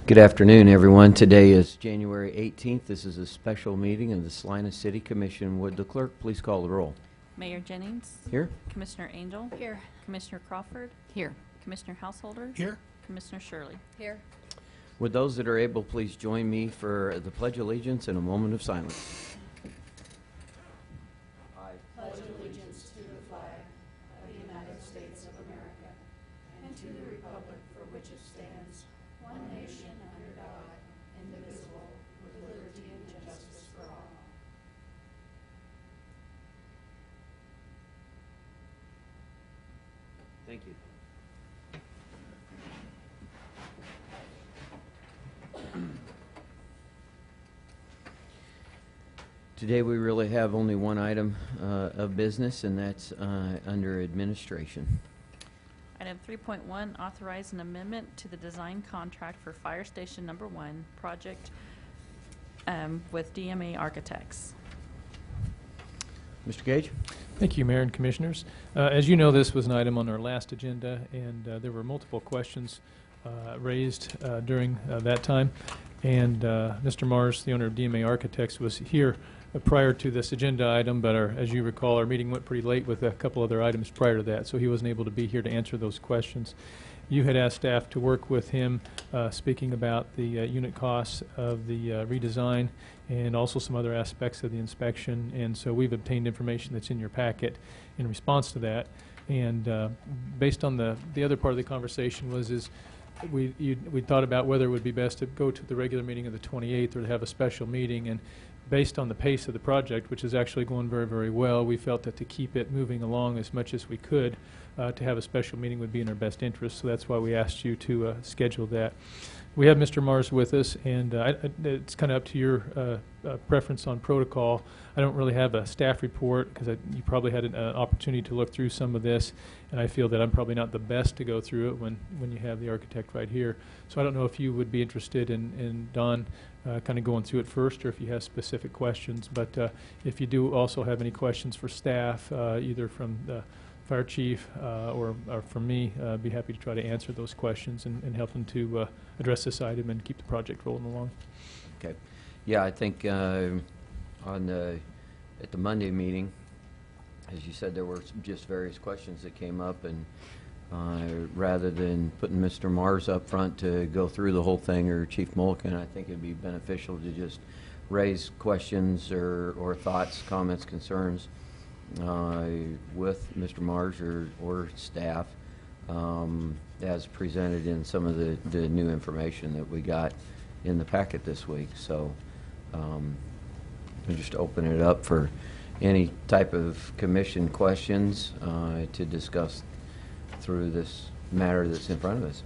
Good afternoon, everyone. Today is January 18th. This is a special meeting of the Salina City Commission. Would the clerk please call the roll? Mayor Jennings. Here. Commissioner Angel. Here. Commissioner Crawford. Here. Commissioner Householder. Here. Commissioner Shirley. Here. Would those that are able please join me for the Pledge of Allegiance and a moment of silence? I Pledge allegiance to the flag of the United States of America and to the republic for which it stands, one nation under God, indivisible, with liberty and justice for all. Thank you. Today we really have only one item of business, and that's under administration. Item 3.1, authorize an amendment to the design contract for Fire Station Number 1 project with DMA Architects. Mr. Gage? Thank you, Mayor and Commissioners. As you know, this was an item on our last agenda, and there were multiple questions raised during that time. And Mr. Mars, the owner of DMA Architects, was here prior to this agenda item, but as you recall, our meeting went pretty late with a couple other items prior to that, so he wasn't able to be here to answer those questions. You had asked staff to work with him speaking about the unit costs of the redesign and also some other aspects of the inspection, and so we've obtained information that's in your packet in response to that. And based on the other part of the conversation was we thought about whether it would be best to go to the regular meeting of the 28th or to have a special meeting, and based on the pace of the project, which is actually going very, very well, we felt that to keep it moving along as much as we could, to have a special meeting would be in our best interest, so that's why we asked you to schedule that. We have Mr. Mars with us, and it's kind of up to your preference on protocol. I don't really have a staff report because you probably had an opportunity to look through some of this, and I feel that I'm probably not the best to go through it when you have the architect right here. So I don't know if you would be interested in Don kind of going through it first, or if you have specific questions. But if you do also have any questions for staff, either from the fire chief or from me, I'd be happy to try to answer those questions and help them to address this item and keep the project rolling along. Okay. Yeah, I think at the Monday meeting, as you said, there were just various questions that came up, and rather than putting Mr. Mars up front to go through the whole thing, or Chief Mulliken, I think it'd be beneficial to just raise questions or thoughts, comments, concerns with Mr. Mars or staff as presented in some of the new information that we got in the packet this week. So we'll just open it up for any type of commission questions to discuss through this matter that's in front of us.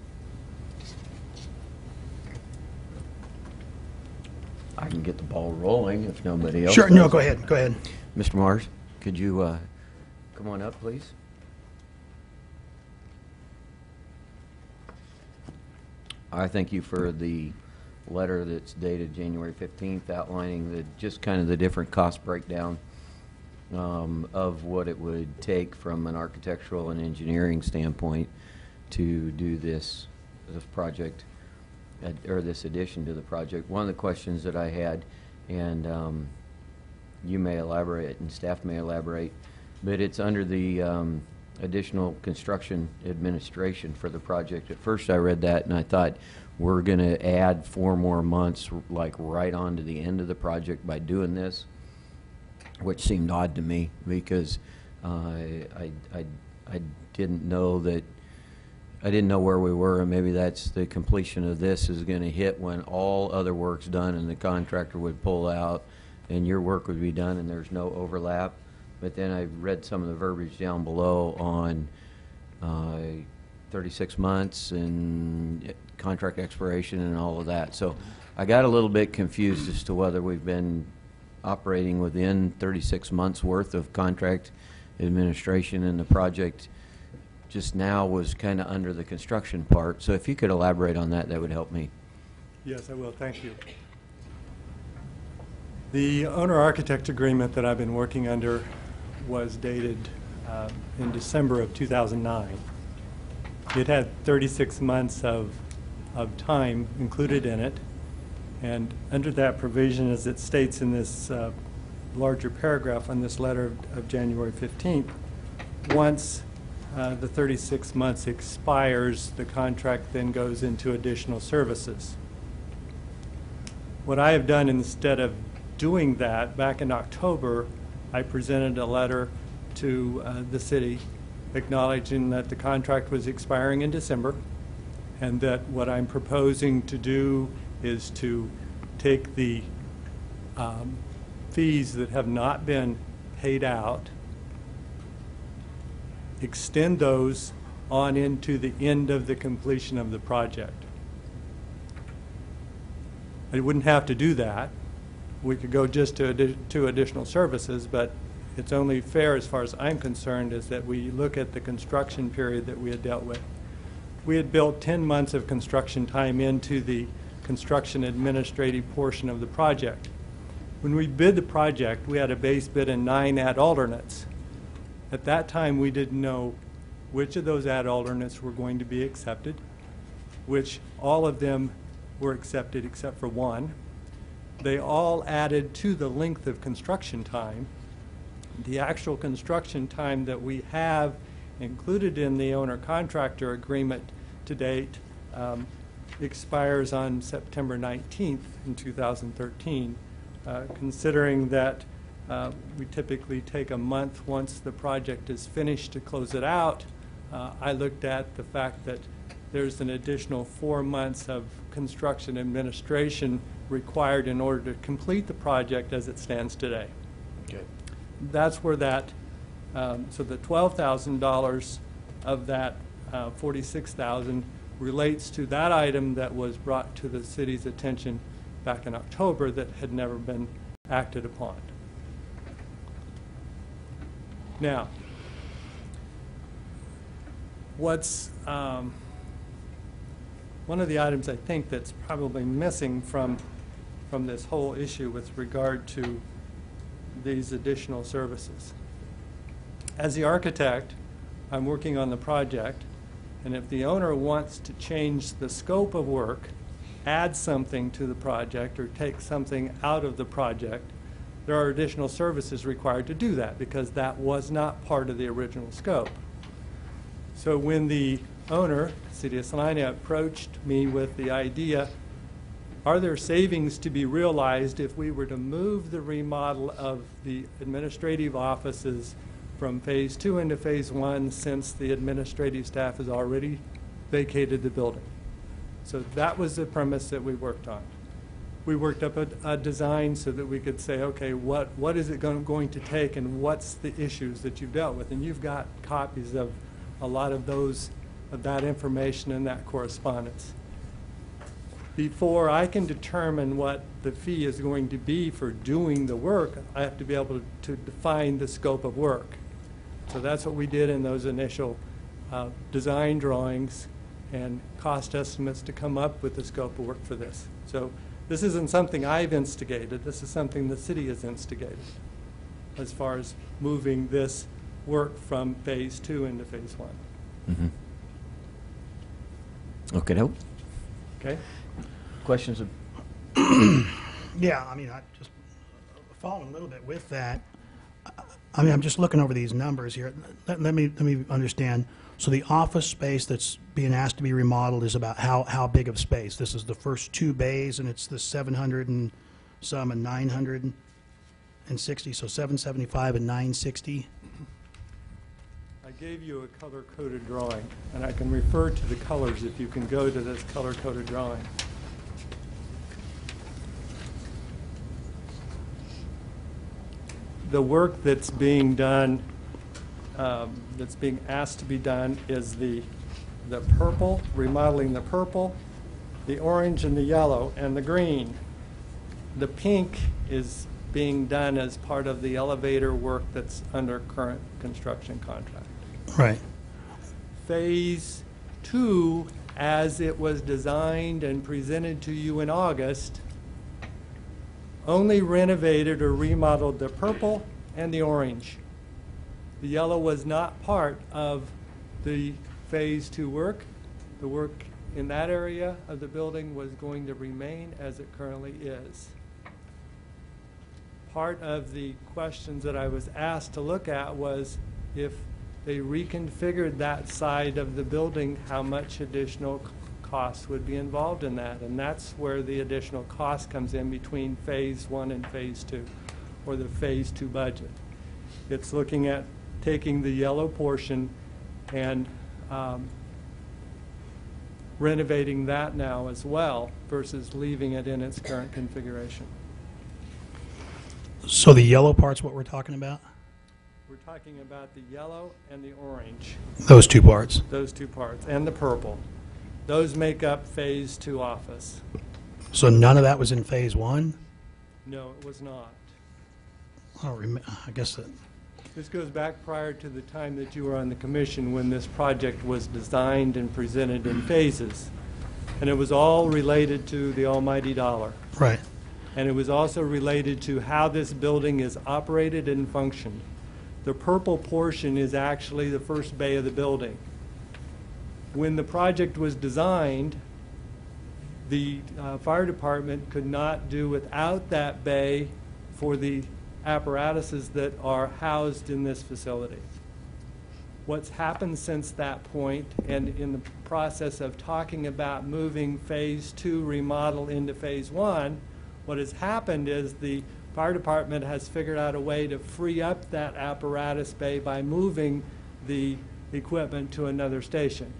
I can get the ball rolling if nobody else Sure. does. No, go ahead. Go ahead. Mr. Mars, could you come on up, please? I thank you for the letter that's dated January 15th outlining just kind of the different cost breakdown of what it would take from an architectural and engineering standpoint to do this project or this addition to the project. One of the questions that I had, and you may elaborate and staff may elaborate, but it's under the additional construction administration for the project. At first I read that and I thought we're going to add 4 more months like right on to the end of the project by doing this, which seemed odd to me because I didn't know that I didn't know where we were, and maybe that's the completion of this is going to hit when all other work's done and the contractor would pull out and your work would be done and there's no overlap. But then I read some of the verbiage down below on 36 months and contract expiration and all of that. So I got a little bit confused as to whether we've been operating within 36 months worth of contract administration, and the project just now was kind of under the construction part. So if you could elaborate on that, that would help me. Yes, I will. Thank you. The owner-architect agreement that I've been working under was dated in December of 2009. It had 36 months of of time included in it. And under that provision, as it states in this larger paragraph on this letter of January 15th, once the 36 months expires, the contract then goes into additional services. What I have done instead of doing that, back in October, I presented a letter to the city acknowledging that the contract was expiring in December, and that what I'm proposing to do is to take the fees that have not been paid out, extend those on into the end of the completion of the project. I wouldn't have to do that. We could go just to additional services, but it's only fair, as far as I'm concerned, is that we look at the construction period that we had dealt with. We had built 10 months of construction time into the construction administrative portion of the project. When we bid the project, we had a base bid and 9 ad alternates. At that time, we didn't know which of those ad alternates were going to be accepted, which all of them were accepted except for one. They all added to the length of construction time. The actual construction time that we have included in the owner-contractor agreement to date expires on September 19th in 2013, considering that we typically take a month once the project is finished to close it out. I looked at the fact that there's an additional 4 months of construction administration required in order to complete the project as it stands today. Okay. That's where that, so the $12,000 of that $46,000 relates to that item that was brought to the city's attention back in October that had never been acted upon. Now, what's one of the items I think that's probably missing from this whole issue with regard to these additional services. As the architect, I'm working on the project, and if the owner wants to change the scope of work, add something to the project, or take something out of the project, there are additional services required to do that because that was not part of the original scope. So when the owner, City of Salina, approached me with the idea, are there savings to be realized if we were to move the remodel of the administrative offices from phase 2 into phase 1 since the administrative staff has already vacated the building? So that was the premise that we worked on. We worked up a design so that we could say, okay, what is it going to take and what's the issues that you've dealt with? And you've got copies of a lot of that information in that correspondence. Before I can determine what the fee is going to be for doing the work, I have to be able to define the scope of work. So that's what we did in those initial design drawings and cost estimates to come up with the scope of work for this. So this isn't something I've instigated. This is something the city has instigated as far as moving this work from phase 2 into phase 1. Mm-hmm. Okay, no. Okay? Questions? Yeah, I mean, I just following a little bit with that. I mean, I'm just looking over these numbers here. Let me understand. So the office space that's being asked to be remodeled is about how big of space? This is the first 2 bays, and it's the 700 and some and 960, so 775 and 960. I gave you a color-coded drawing, and I can refer to the colors if you can go to this color-coded drawing. The work that's being done, that's being asked to be done is the purple, remodeling the purple, the orange and the yellow, and the green. The pink is being done as part of the elevator work that's under current construction contract. Right. Phase 2, as it was designed and presented to you in August, only renovated or remodeled the purple and the orange. The yellow was not part of the phase 2 work. The work in that area of the building was going to remain as it currently is. Part of the questions that I was asked to look at was if they reconfigured that side of the building, how much additional costs would be involved in that. And that's where the additional cost comes in between Phase 1 and Phase 2, or the Phase 2 budget. It's looking at taking the yellow portion and renovating that now as well versus leaving it in its current configuration. So the yellow part's what we're talking about? We're talking about the yellow and the orange, Those two parts. those two parts, and the purple. Those make up Phase 2 office. So none of that was in Phase 1? No, it was not. I guess that, This goes back prior to the time that you were on the commission when this project was designed and presented in phases. And it was all related to the almighty dollar. right. And it was also related to how this building is operated and functioned. The purple portion is actually the first bay of the building. When the project was designed, the fire department could not do without that bay for the apparatuses that are housed in this facility. What's happened since that point, and in the process of talking about moving Phase 2 remodel into Phase 1, what has happened is the fire department has figured out a way to free up that apparatus bay by moving the equipment to another station.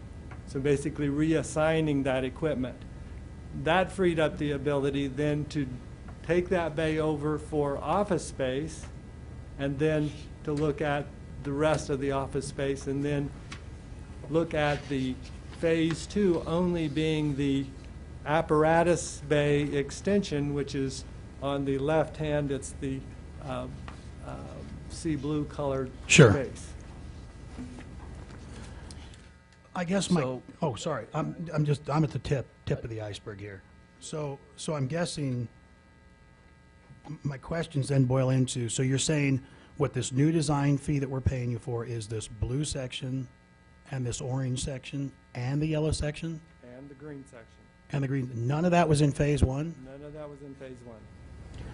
So basically reassigning that equipment. That freed up the ability then to take that bay over for office space and then to look at the rest of the office space and then look at the Phase 2 only being the apparatus bay extension, which is on the left hand. It's the sea blue colored Sure. space. I guess my, So- oh, sorry, I'm at the tip of the iceberg here. So I'm guessing, my questions then boil into, so you're saying what this new design fee that we're paying you for is this blue section and this orange section and the yellow section And the green section. and the green, none of that was in Phase 1? None of that was in Phase 1.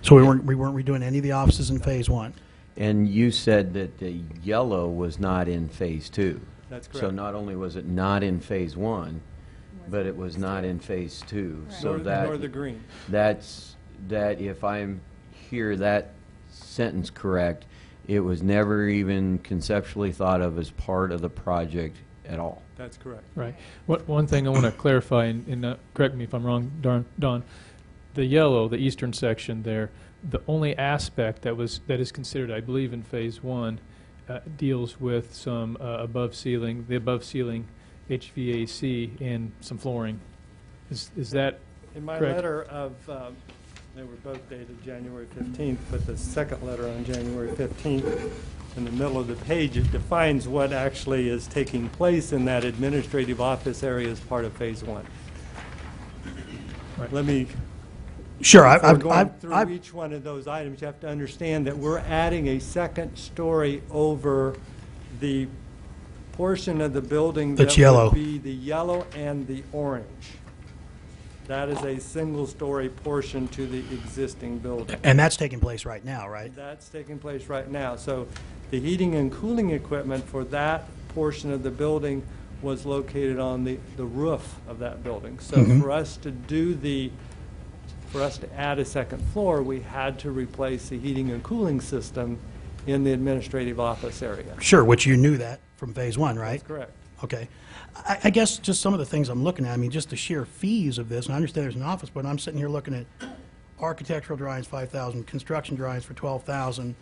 So we weren't redoing any of the offices in Phase 1? And you said that the yellow was not in Phase 2. That's So correct. not only was it not in Phase 1, but it was not in Phase 2. So Nor that, the green. that's, that if I'm hear that sentence correct, it was never even conceptually thought of as part of the project at all. That's correct. Right. One thing I want to clarify, and correct me if I'm wrong, Don, the yellow, the eastern section there, the only aspect that is considered, I believe, in Phase 1 deals with some above ceiling HVAC and some flooring. Is that In my correct? letter of, they were both dated January 15th, but the second letter on January 15th, in the middle of the page, it defines what actually is taking place in that administrative office area as part of Phase 1. Right. Let me, Sure, before going through each one of those items, you have to understand that we're adding a second story over the portion of the building That's that yellow. would be the yellow and the orange. That is a single-story portion to the existing building. and that's taking place right now, right? That's taking place right now. So the heating and cooling equipment for that portion of the building was located on the roof of that building. So Mhm. for us to add a second floor, we had to replace the heating and cooling system in the administrative office area. Sure, which you knew that from Phase 1, right? That's correct. Okay. I guess just some of the things I'm looking at, I mean, just the sheer fees of this, and I understand there's an office, but I'm sitting here looking at architectural drawings, $5,000, construction drawings for $12,000,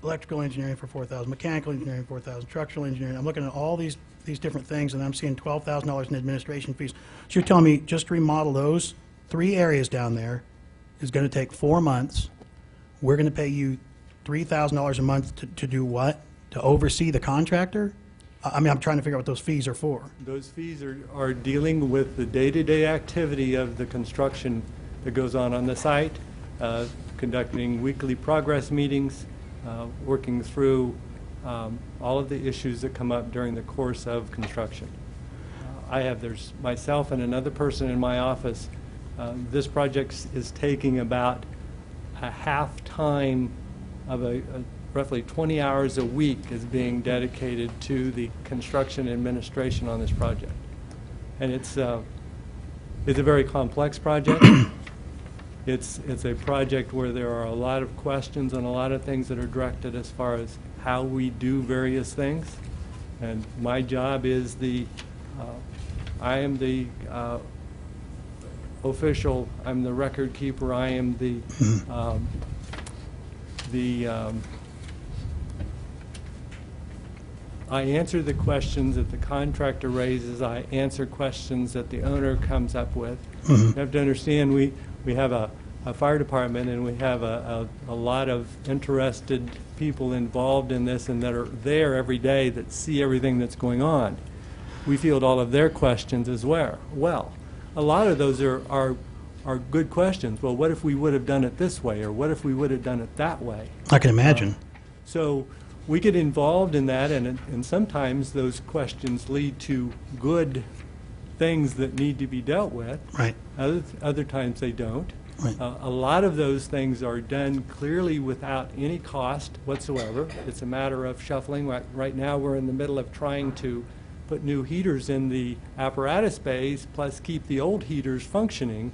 electrical engineering for $4,000, mechanical engineering, $4,000, structural engineering. I'm looking at all these different things, and I'm seeing $12,000 in administration fees. So you're telling me just to remodel those 3 areas down there is going to take 4 months. We're going to pay you $3,000 a month to do what? To oversee the contractor? I mean, I'm trying to figure out what those fees are for. Those fees are dealing with the day-to-day activity of the construction that goes on the site, conducting weekly progress meetings, working through all of the issues that come up during the course of construction. there's myself and another person in my office. This project is taking about a half time of roughly 20 hours a week is being dedicated to the construction administration on this project. And it's a very complex project. It's a project where there are a lot of questions and a lot of things that are directed as far as how we do various things. And my job is I am the official, I'm the record keeper, I am I answer the questions that the contractor raises, I answer questions that the owner comes up with. You have to understand we have a fire department and we have a lot of interested people involved in this and that are there every day that see everything that's going on. We field all of their questions as well. A lot of those are good questions. Well, what if we would have done it this way, or what if we would have done it that way? I can imagine. So we get involved in that, and sometimes those questions lead to good things that need to be dealt with. Right. Other times they don't. Right. A lot of those things are done clearly without any cost whatsoever. It's a matter of shuffling. Right now we're in the middle of trying to put new heaters in the apparatus bays, plus keep the old heaters functioning,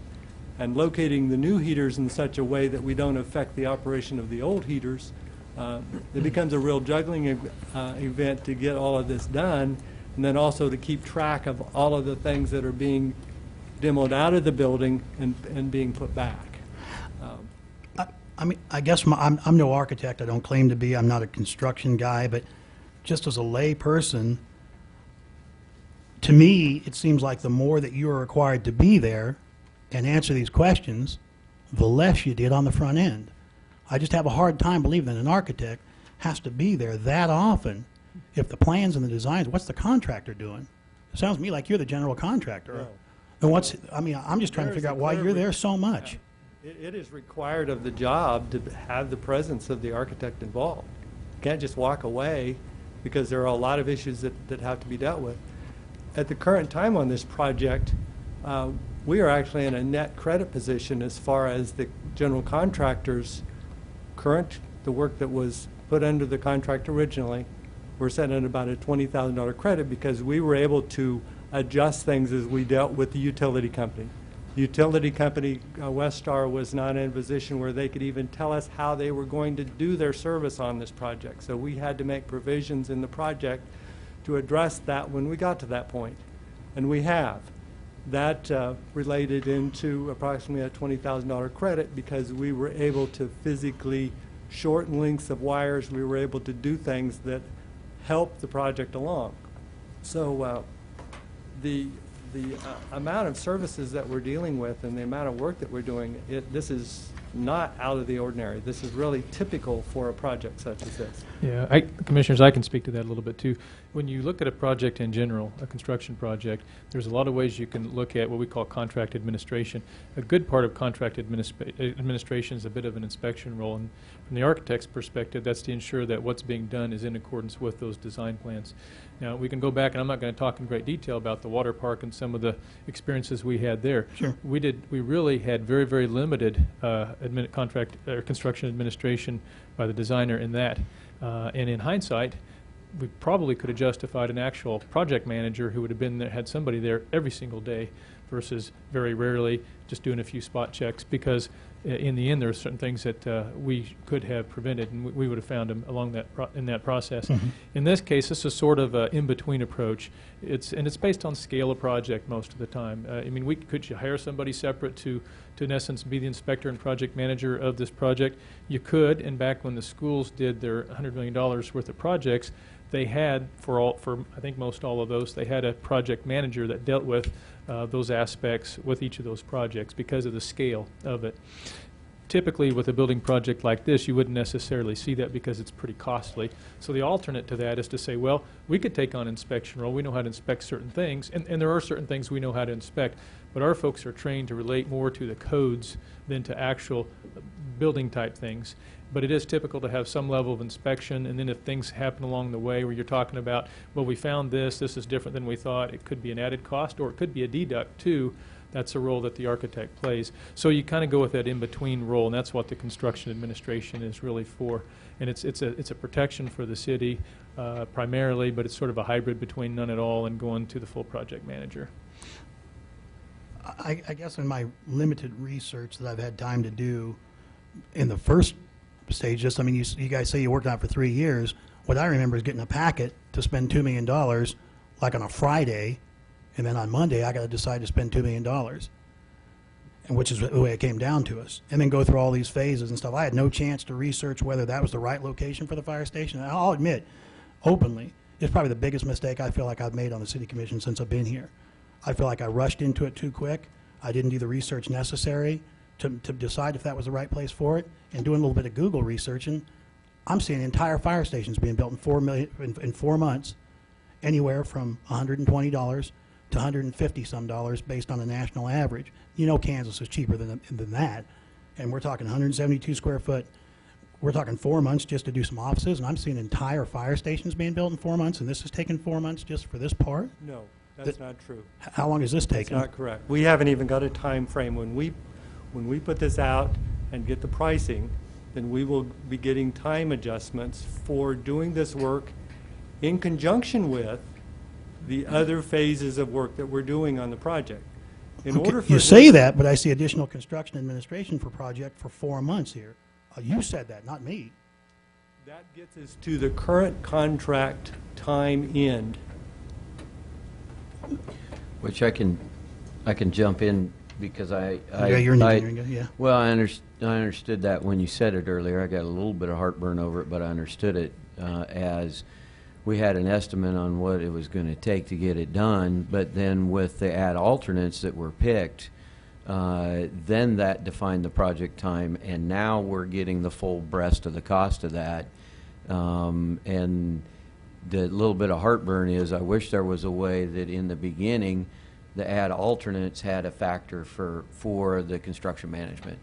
and locating the new heaters in such a way that we don't affect the operation of the old heaters. It becomes a real juggling event to get all of this done, and then also to keep track of all of the things that are being demoed out of the building and being put back. I mean, I guess I'm no architect. I don't claim to be. I'm not a construction guy. But just as a lay person, to me, it seems like the more that you are required to be there and answer these questions, the less you did on the front end. I just have a hard time believing that an architect has to be there that often. If the plans and the designs, what's the contractor doing? It sounds to me like you're the general contractor. No. And I'm just trying to figure out why you're there so much. It is required of the job to have the presence of the architect involved. You can't just walk away because there are a lot of issues that have to be dealt with. At the current time on this project, we are actually in a net credit position as far as the general contractor's the work that was put under the contract originally. We're sitting at about a $20,000 credit because we were able to adjust things as we dealt with the utility company. The utility company, Westar, was not in a position where they could even tell us how they were going to do their service on this project. So we had to make provisions in the project to address that when we got to that point. And we have. That related into approximately a $20,000 credit because we were able to physically shorten lengths of wires. We were able to do things that helped the project along. So the amount of services that we're dealing with and the amount of work that we're doing, this is not out of the ordinary. This is really typical for a project such as this. Yeah, Commissioners, I can speak to that a little bit too. When you look at a project in general, a construction project, there's a lot of ways you can look at what we call contract administration. A good part of contract administration is a bit of an inspection role, and from the architect's perspective, that's to ensure that what's being done is in accordance with those design plans. Now, we can go back, and I'm not going to talk in great detail about the water park and some of the experiences we had there. Sure. We really had very, very limited contract or construction administration by the designer in that. And in hindsight, we probably could have justified an actual project manager who would have been there, had somebody there every single day versus very rarely just doing a few spot checks, because in the end there are certain things that we could have prevented, and we would have found them along that in that process. Mm-hmm. In this case, this is sort of an in-between approach. It's based on scale of project most of the time. I mean, could you hire somebody separate to in essence be the inspector and project manager of this project? You could, and back when the schools did their $100 million worth of projects, they had, for I think most all of those, they had a project manager that dealt with those aspects with each of those projects because of the scale of it. Typically, with a building project like this, you wouldn't necessarily see that because it's pretty costly. So the alternate to that is to say, well, we could take on inspection role. We know how to inspect certain things, and there are certain things we know how to inspect, but our folks are trained to relate more to the codes than to actual building type things. But it is typical to have some level of inspection, and then if things happen along the way where you're talking about, well, we found this is different than we thought, it could be an added cost, or it could be a deduct too. That's a role that the architect plays. So you kind of go with that in-between role, and that's what the construction administration is really for. And it's a protection for the city primarily, but it's sort of a hybrid between none at all and going to the full project manager. I guess in my limited research that I've had time to do in the first stage, just, I mean, you guys say you worked on it for 3 years. What I remember is getting a packet to spend $2 million like on a Friday, and then on Monday I got to decide to spend $2 million, and which is the way it came down to us, and then go through all these phases and stuff. I had no chance to research whether that was the right location for the fire station. And I'll admit openly, it's probably the biggest mistake I feel like I've made on the city commission since I've been here. I feel like I rushed into it too quick. I didn't do the research necessary to decide if that was the right place for it. And doing a little bit of Google researching, I'm seeing entire fire stations being built in 4 months, anywhere from $120 to $150 some dollars based on a national average. You know Kansas is cheaper than that. And we're talking 172 square foot. We're talking 4 months just to do some offices, and I'm seeing entire fire stations being built in 4 months, and this has taken 4 months just for this part? No, that's not true. How long is this That's taking? not correct. We haven't even got a time frame. When we put this out and get the pricing, then we will be getting time adjustments for doing this work in conjunction with the other phases of work that we're doing on the project. In Okay, order for you say that, but I see additional construction administration for project for 4 months here. You said that, not me. that gets us to the current contract time end. Which I can jump in because Yeah, you're an engineering guy, yeah. Well, I understood that when you said it earlier. I got a little bit of heartburn over it, but I understood it as we had an estimate on what it was going to take to get it done, but then with the add alternates that were picked, then that defined the project time, and now we're getting the full breast of the cost of that. And the little bit of heartburn is I wish there was a way that in the beginning the add alternates had a factor for the construction management.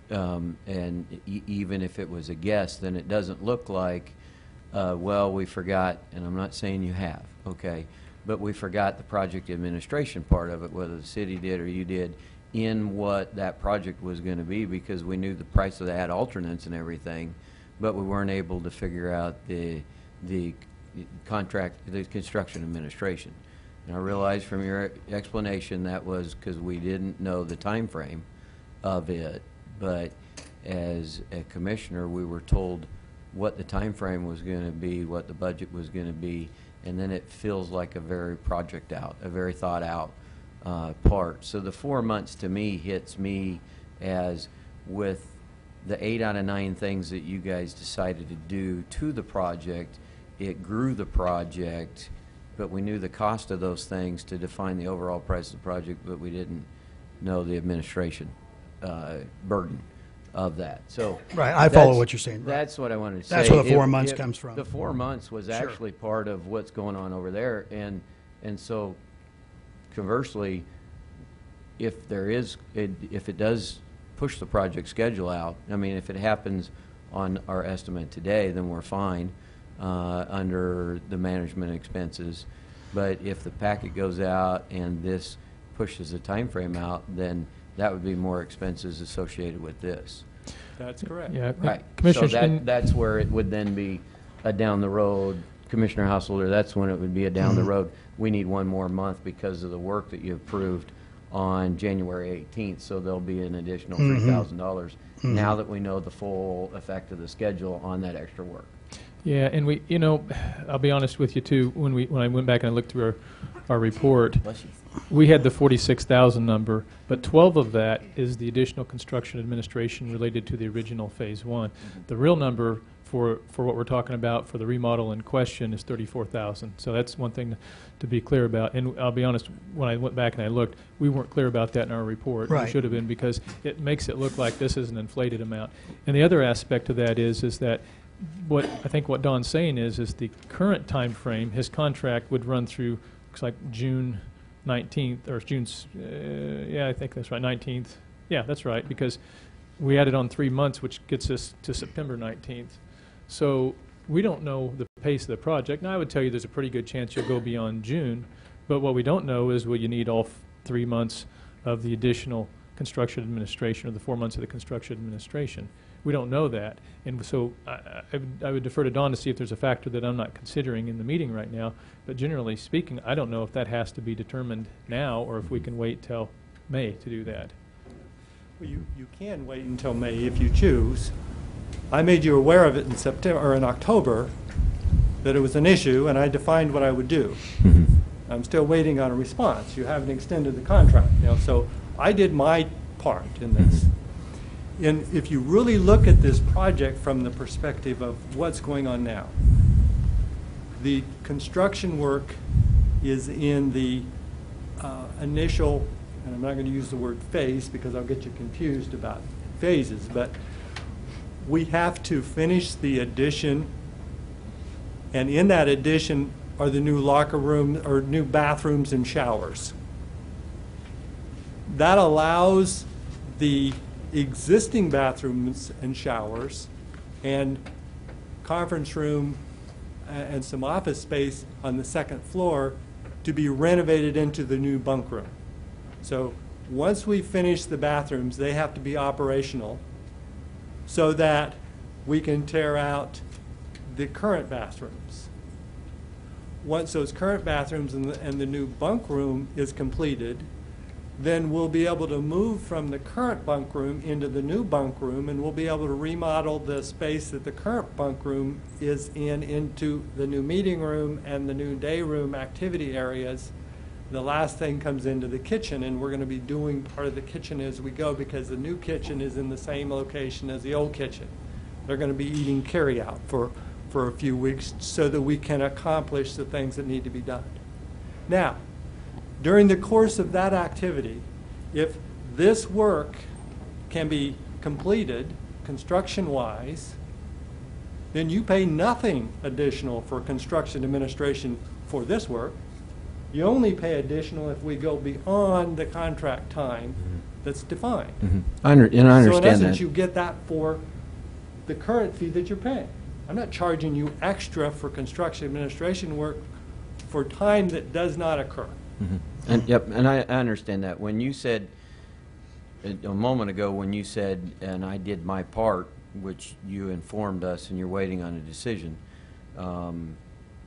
And even if it was a guess, then it doesn't look like, well, we forgot, and I'm not saying you have, okay, but we forgot the project administration part of it, whether the city did or you did, in what that project was going to be, because we knew the price of the add alternates and everything, but we weren't able to figure out the contract, the construction administration. And I realize from your explanation that was because we didn't know the time frame of it, but as a commissioner, we were told what the time frame was going to be, what the budget was going to be, and then it feels like a very project out, a very thought out part. So the 4 months to me hits me as with the 8 out of 9 things that you guys decided to do to the project, it grew the project, but we knew the cost of those things to define the overall price of the project, but we didn't know the administration burden of that. So Right, I follow what you're saying. Right. that's what I wanted to say. That's where the 4 If- months if comes from. The 4 months was Sure. actually part of what's going on over there, and so conversely, if it does push the project schedule out, I mean, if it happens on our estimate today, then we're fine under the management expenses. But if the packet goes out and this pushes the time frame out, then that would be more expenses associated with this. That's correct. Yeah, Right. Commissioner, So that's where it would then be a down the road, Commissioner Householder, that's when it would be a down the road. We need 1 more month because of the work that you approved on January 18th, so there'll be an additional $3,000 now that we know the full effect of the schedule on that extra work. yeah, and we, I'll be honest with you too. When I went back and I looked through our report, Bless you. we had the 46,000 number, but 12 of that is the additional construction administration related to the original phase 1. The real number for what we're talking about for the remodel in question is 34,000. So that's one thing to be clear about. And I'll be honest, when I went back and I looked, we weren't clear about that in our report. Right. We should have been, because it makes it look like this is an inflated amount. And the other aspect of that is that what I think what Don's saying is the current time frame, his contract would run through, looks like June 19th, or June's, yeah, I think that's right, 19th. Yeah, that's right, because we added on 3 months, which gets us to September 19th. So we don't know the pace of the project. Now, I would tell you there's a pretty good chance you'll go beyond June, but what we don't know is will you need all 3 months of the additional construction administration or the 4 months of the construction administration. We don't know that. And so I would defer to Dawn to see if there's a factor that I'm not considering in the meeting right now. But generally speaking, I don't know if that has to be determined now or if we can wait till May to do that. Well, you can wait until May if you choose. I made you aware of it in September or in October that it was an issue, and I defined what I would do. I'm still waiting on a response. You haven't extended the contract, so I did my part in this. And if you really look at this project from the perspective of what's going on now, the construction work is in the initial, and I'm not going to use the word phase because I'll get you confused about phases, but we have to finish the addition, and in that addition are the new locker room or new bathrooms and showers. That allows the existing bathrooms and showers and conference room and some office space on the second floor to be renovated into the new bunk room. So once we finish the bathrooms, they have to be operational so that we can tear out the current bathrooms. Once those current bathrooms and the new bunk room is completed, then we'll be able to move from the current bunk room into the new bunk room, and we'll be able to remodel the space that the current bunk room is in into the new meeting room and the new day room activity areas. The last thing comes into the kitchen, and we're going to be doing part of the kitchen as we go because the new kitchen is in the same location as the old kitchen. They're going to be eating carryout for a few weeks so that we can accomplish the things that need to be done. Now, during the course of that activity, if this work can be completed construction-wise, then you pay nothing additional for construction administration for this work. You only pay additional if we go beyond the contract time that's defined. I understand So in essence, that. you get that for the current fee that you're paying. I'm not charging you extra for construction administration work for time that does not occur. And yep, and I understand that. When you said a moment ago, when you said, and I did my part, which you informed us, and you're waiting on a decision,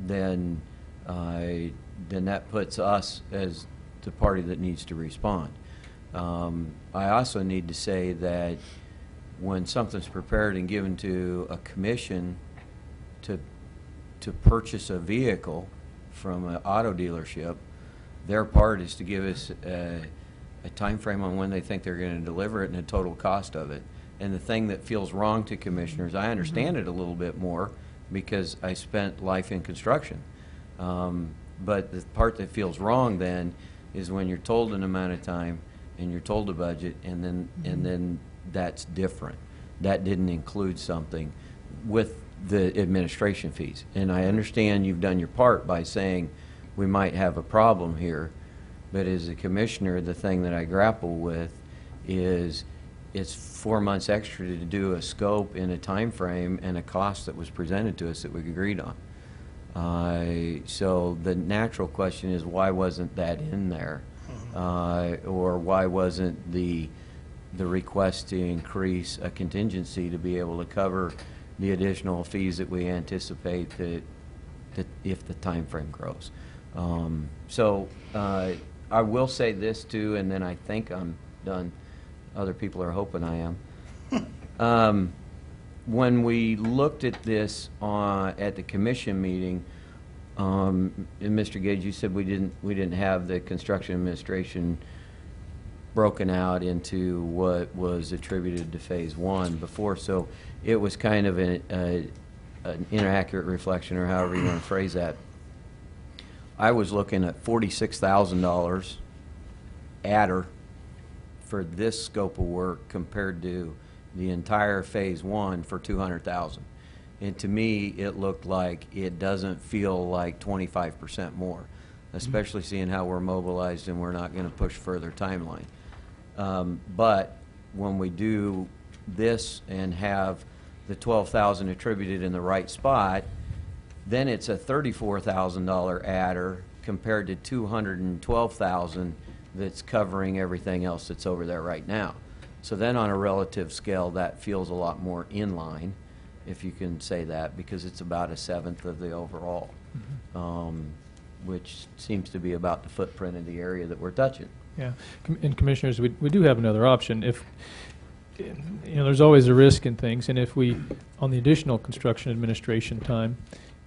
then that puts us as the party that needs to respond. I also need to say that when something's prepared and given to a commission to purchase a vehicle from an auto dealership, their part is to give us a time frame on when they think they're going to deliver it and the total cost of it. And the thing that feels wrong to commissioners, I understand it a little bit more because I spent life in construction. But the part that feels wrong then is when you're told an amount of time and you're told a budget, and then that's different. That didn't include something with the administration fees. And I understand you've done your part by saying we might have a problem here, but as a commissioner, the thing that I grapple with is it's 4 months extra to do a scope in a time frame and a cost that was presented to us that we agreed on. So the natural question is, why wasn't that in there? Or why wasn't the request to increase a contingency to be able to cover the additional fees that we anticipate that if the time frame grows? So I will say this too, and then I think I'm done. Other people are hoping I am. When we looked at this at the commission meeting, and Mr. Gage, you said we didn't have the construction administration broken out into what was attributed to phase one before, so it was kind of an inaccurate reflection, or however you want to phrase that. I was looking at $46,000 adder for this scope of work compared to the entire phase one for $200,000. And to me, it looked like it doesn't feel like 25% more, especially seeing how we're mobilized and we're not going to push further timeline. But when we do this and have the 12,000 attributed in the right spot, then it's a $34,000 adder compared to 212,000 that's covering everything else that's over there right now. So then on a relative scale, that feels a lot more in line, if you can say that, because it's about a seventh of the overall, which seems to be about the footprint of the area that we're touching. Yeah, and Commissioners, we do have another option. If, there's always a risk in things, and if we, on the additional construction administration time,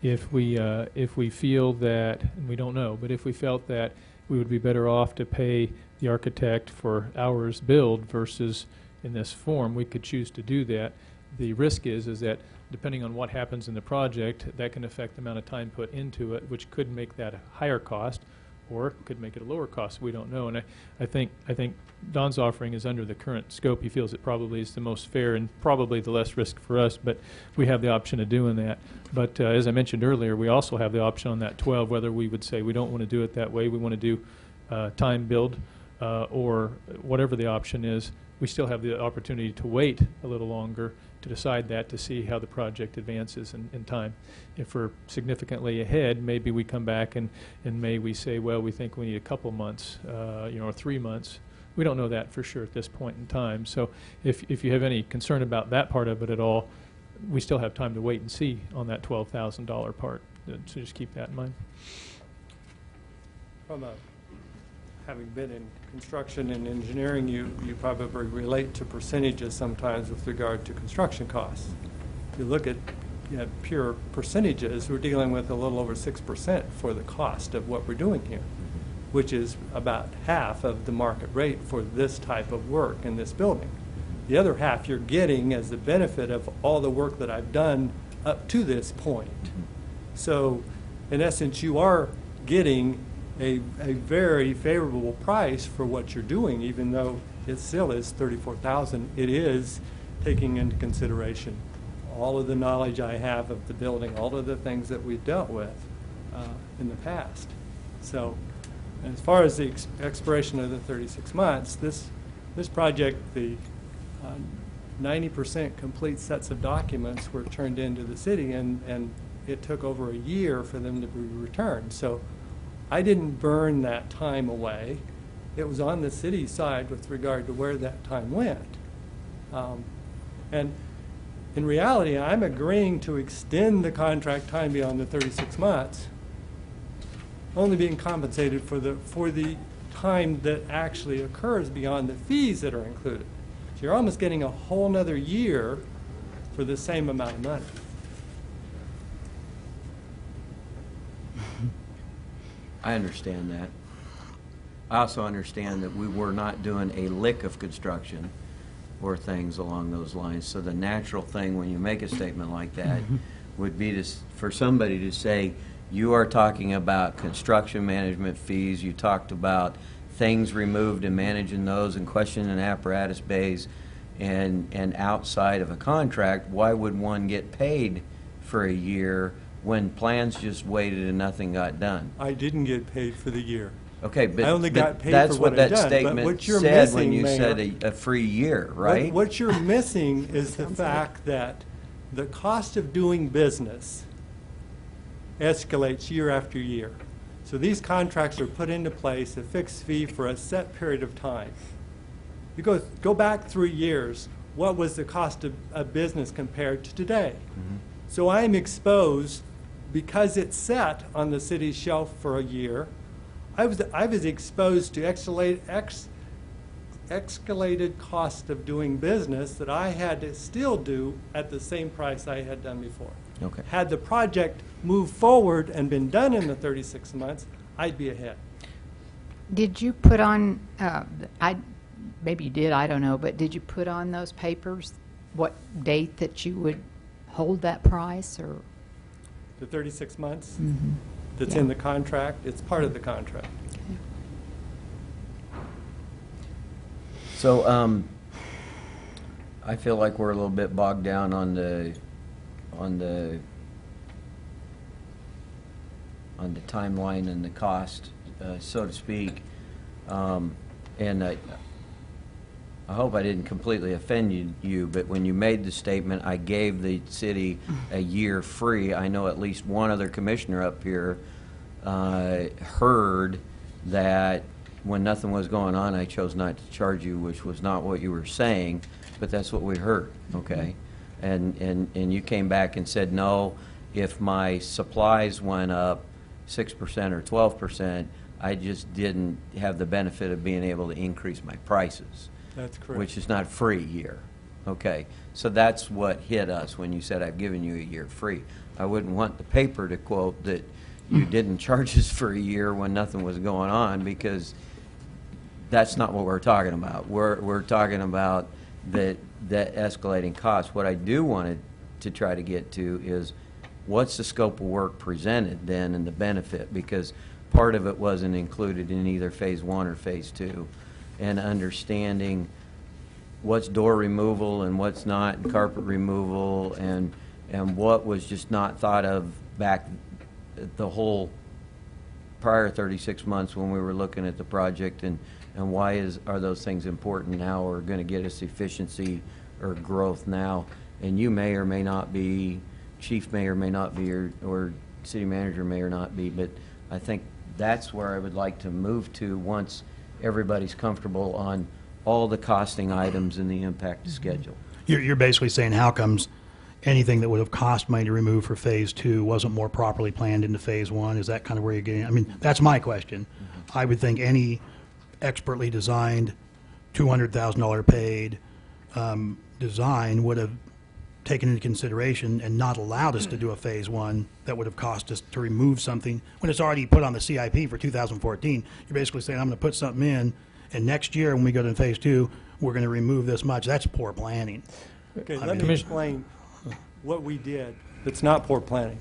if we feel that, and we don't know, but if we felt that we would be better off to pay the architect for hours billed versus in this form, we could choose to do that. The risk is that depending on what happens in the project, that can affect the amount of time put into it, which could make that a higher cost, or could make it a lower cost. We don't know. And I think Don's offering is under the current scope. He feels it probably is the most fair and probably the less risk for us, but we have the option of doing that. But as I mentioned earlier, we also have the option on that 12, whether we would say we don't want to do it that way, we want to do time billed, or whatever the option is. We still have the opportunity to wait a little longer to decide that, to see how the project advances in time. If we're significantly ahead, maybe we come back and may we say, well, we think we need a couple months, or 3 months. We don't know that for sure at this point in time. So if you have any concern about that part of it at all, we still have time to wait and see on that $12,000 part. So just keep that in mind. From having been in construction and engineering, you probably relate to percentages sometimes with regard to construction costs. If you look at pure percentages, we're dealing with a little over 6% for the cost of what we're doing here, which is about half of the market rate for this type of work in this building. The other half you're getting as the benefit of all the work that I've done up to this point. So in essence, you are getting a very favorable price for what you're doing, even though it still is $34,000. It is taking into consideration all of the knowledge I have of the building, all of the things that we've dealt with in the past. So as far as the expiration of the 36 months, this project, the 90% complete sets of documents were turned into the city, and it took over a year for them to be returned. So I didn't burn that time away. It was on the city side with regard to where that time went. And in reality, I'm agreeing to extend the contract time beyond the 36 months, only being compensated for the time that actually occurs beyond the fees that are included. So you're almost getting a whole nother year for the same amount of money. I understand that. I also understand that we were not doing a lick of construction or things along those lines. So the natural thing when you make a statement like that would be for somebody to say, you are talking about construction management fees, you talked about things removed and managing those and question and apparatus bays and outside of a contract, why would one get paid for a year when plans just waited and nothing got done? I didn't get paid for the year. Okay, but I only got paid that's for what what that I've done. But statement what you're said when missing, you Mayor, said a free year, right? What you're missing is the fact that the cost of doing business escalates year after year. So these contracts are put into place, a fixed fee for a set period of time. You go back 3 years, what was the cost of business compared to today? Mm-hmm. So I'm exposed, because it's set on the city's shelf for a year, I was exposed to escalated cost of doing business that I had to still do at the same price I had done before. Okay. Had the project moved forward and been done in the 36 months, I'd be ahead. Did you put on, maybe you did, I don't know, but did you put on those papers what date that you would hold that price, or? The 36 months Mm-hmm. that's Yeah. in the contract, it's part of the contract. So I feel like we're a little bit bogged down on the timeline and the cost, so to speak. And I hope I didn't completely offend you, but when you made the statement, I gave the city a year free. I know at least one other commissioner up here heard that when nothing was going on, I chose not to charge you, which was not what you were saying, but that's what we heard, okay? And you came back and said, no, if my supplies went up 6% or 12%, I just didn't have the benefit of being able to increase my prices. That's correct. Which is not free here. Okay, so that's what hit us when you said I've given you a year free. I wouldn't want the paper to quote that you didn't charge us for a year when nothing was going on, because that's not what we're talking about. We're talking about that escalating cost. What I do want to try to get to is what's the scope of work presented then and the benefit, because part of it wasn't included in either phase 1 or phase 2, and understanding what's door removal and what's not, and carpet removal, and what was just not thought of back the whole prior 36 months when we were looking at the project, and why are those things important now or going to get us efficiency or growth now. And you may or may not be, chief may or may not be, or city manager may or not be, but I think that's where I would like to move to once everybody's comfortable on all the costing items and the impact to schedule. You're basically saying how comes anything that would have cost money to remove for phase 2 wasn't more properly planned into phase 1? Is that kind of where you're getting? I mean, that's my question. I would think any expertly designed, $200,000 paid design would have taken into consideration and not allowed us to do a phase 1 that would have cost us to remove something when it's already put on the CIP for 2014. You're basically saying, I'm going to put something in, and next year when we go to phase 2, we're going to remove this much. That's poor planning. Okay, let me explain what we did. It's not poor planning.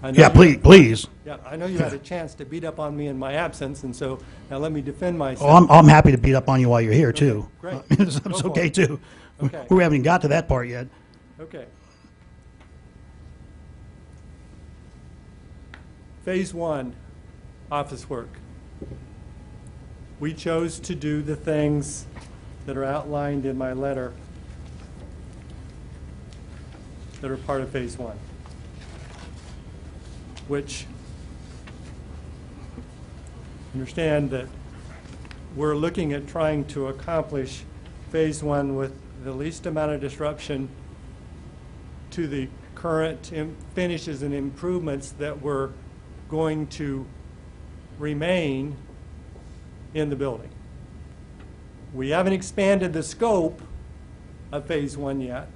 I know Yeah, please. Yeah, I know you had a chance to beat up on me in my absence, and so now let me defend myself. Oh, I'm happy to beat up on you while you're here, too. Great. It's Go for okay, it. too. Okay. We haven't even got to that part yet. Okay. Phase 1, office work. We chose to do the things that are outlined in my letter that are part of phase 1, which understand that we're looking at trying to accomplish phase 1 with the least amount of disruption to the current finishes and improvements that were going to remain in the building. We haven't expanded the scope of phase 1 yet.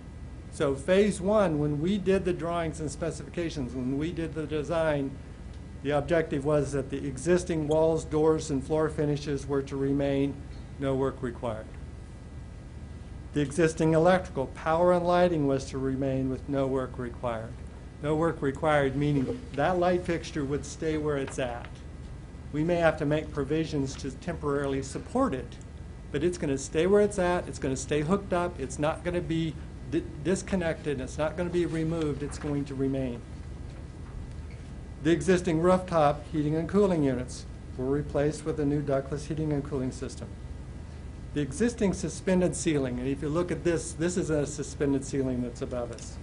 So phase 1, when we did the drawings and specifications, when we did the design, the objective was that the existing walls, doors, and floor finishes were to remain, no work required. The existing electrical, power and lighting was to remain with no work required. No work required meaning that light fixture would stay where it's at. We may have to make provisions to temporarily support it, but it's going to stay where it's at, it's going to stay hooked up, it's not going to be disconnected, it's not going to be removed, it's going to remain. The existing rooftop heating and cooling units were replaced with a new ductless heating and cooling system. The existing suspended ceiling, and if you look at this, this is a suspended ceiling that's above us.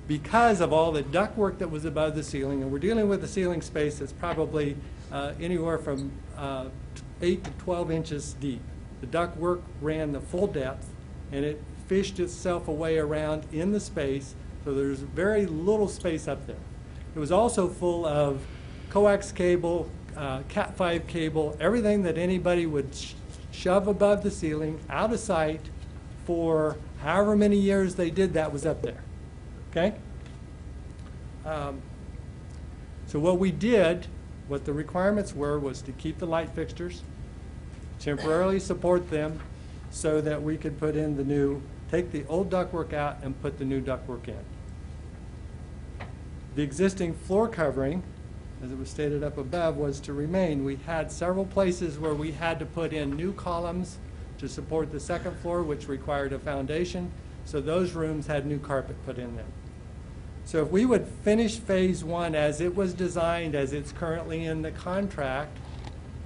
Because of all the ductwork that was above the ceiling, and we're dealing with a ceiling space that's probably anywhere from 8 to 12 inches deep. The ductwork ran the full depth, and it fished itself away around in the space, so there's very little space up there. It was also full of coax cable, Cat 5 cable, everything that anybody would shove above the ceiling, out of sight, for however many years they did that was up there. Okay? So what we did, what the requirements were, was to keep the light fixtures, temporarily support them so that we could put in the new, take the old ductwork out and put the new ductwork in. The existing floor covering, as it was stated up above, was to remain. We had several places where we had to put in new columns to support the second floor, which required a foundation, so those rooms had new carpet put in them. So if we would finish phase 1 as it was designed, as it's currently in the contract,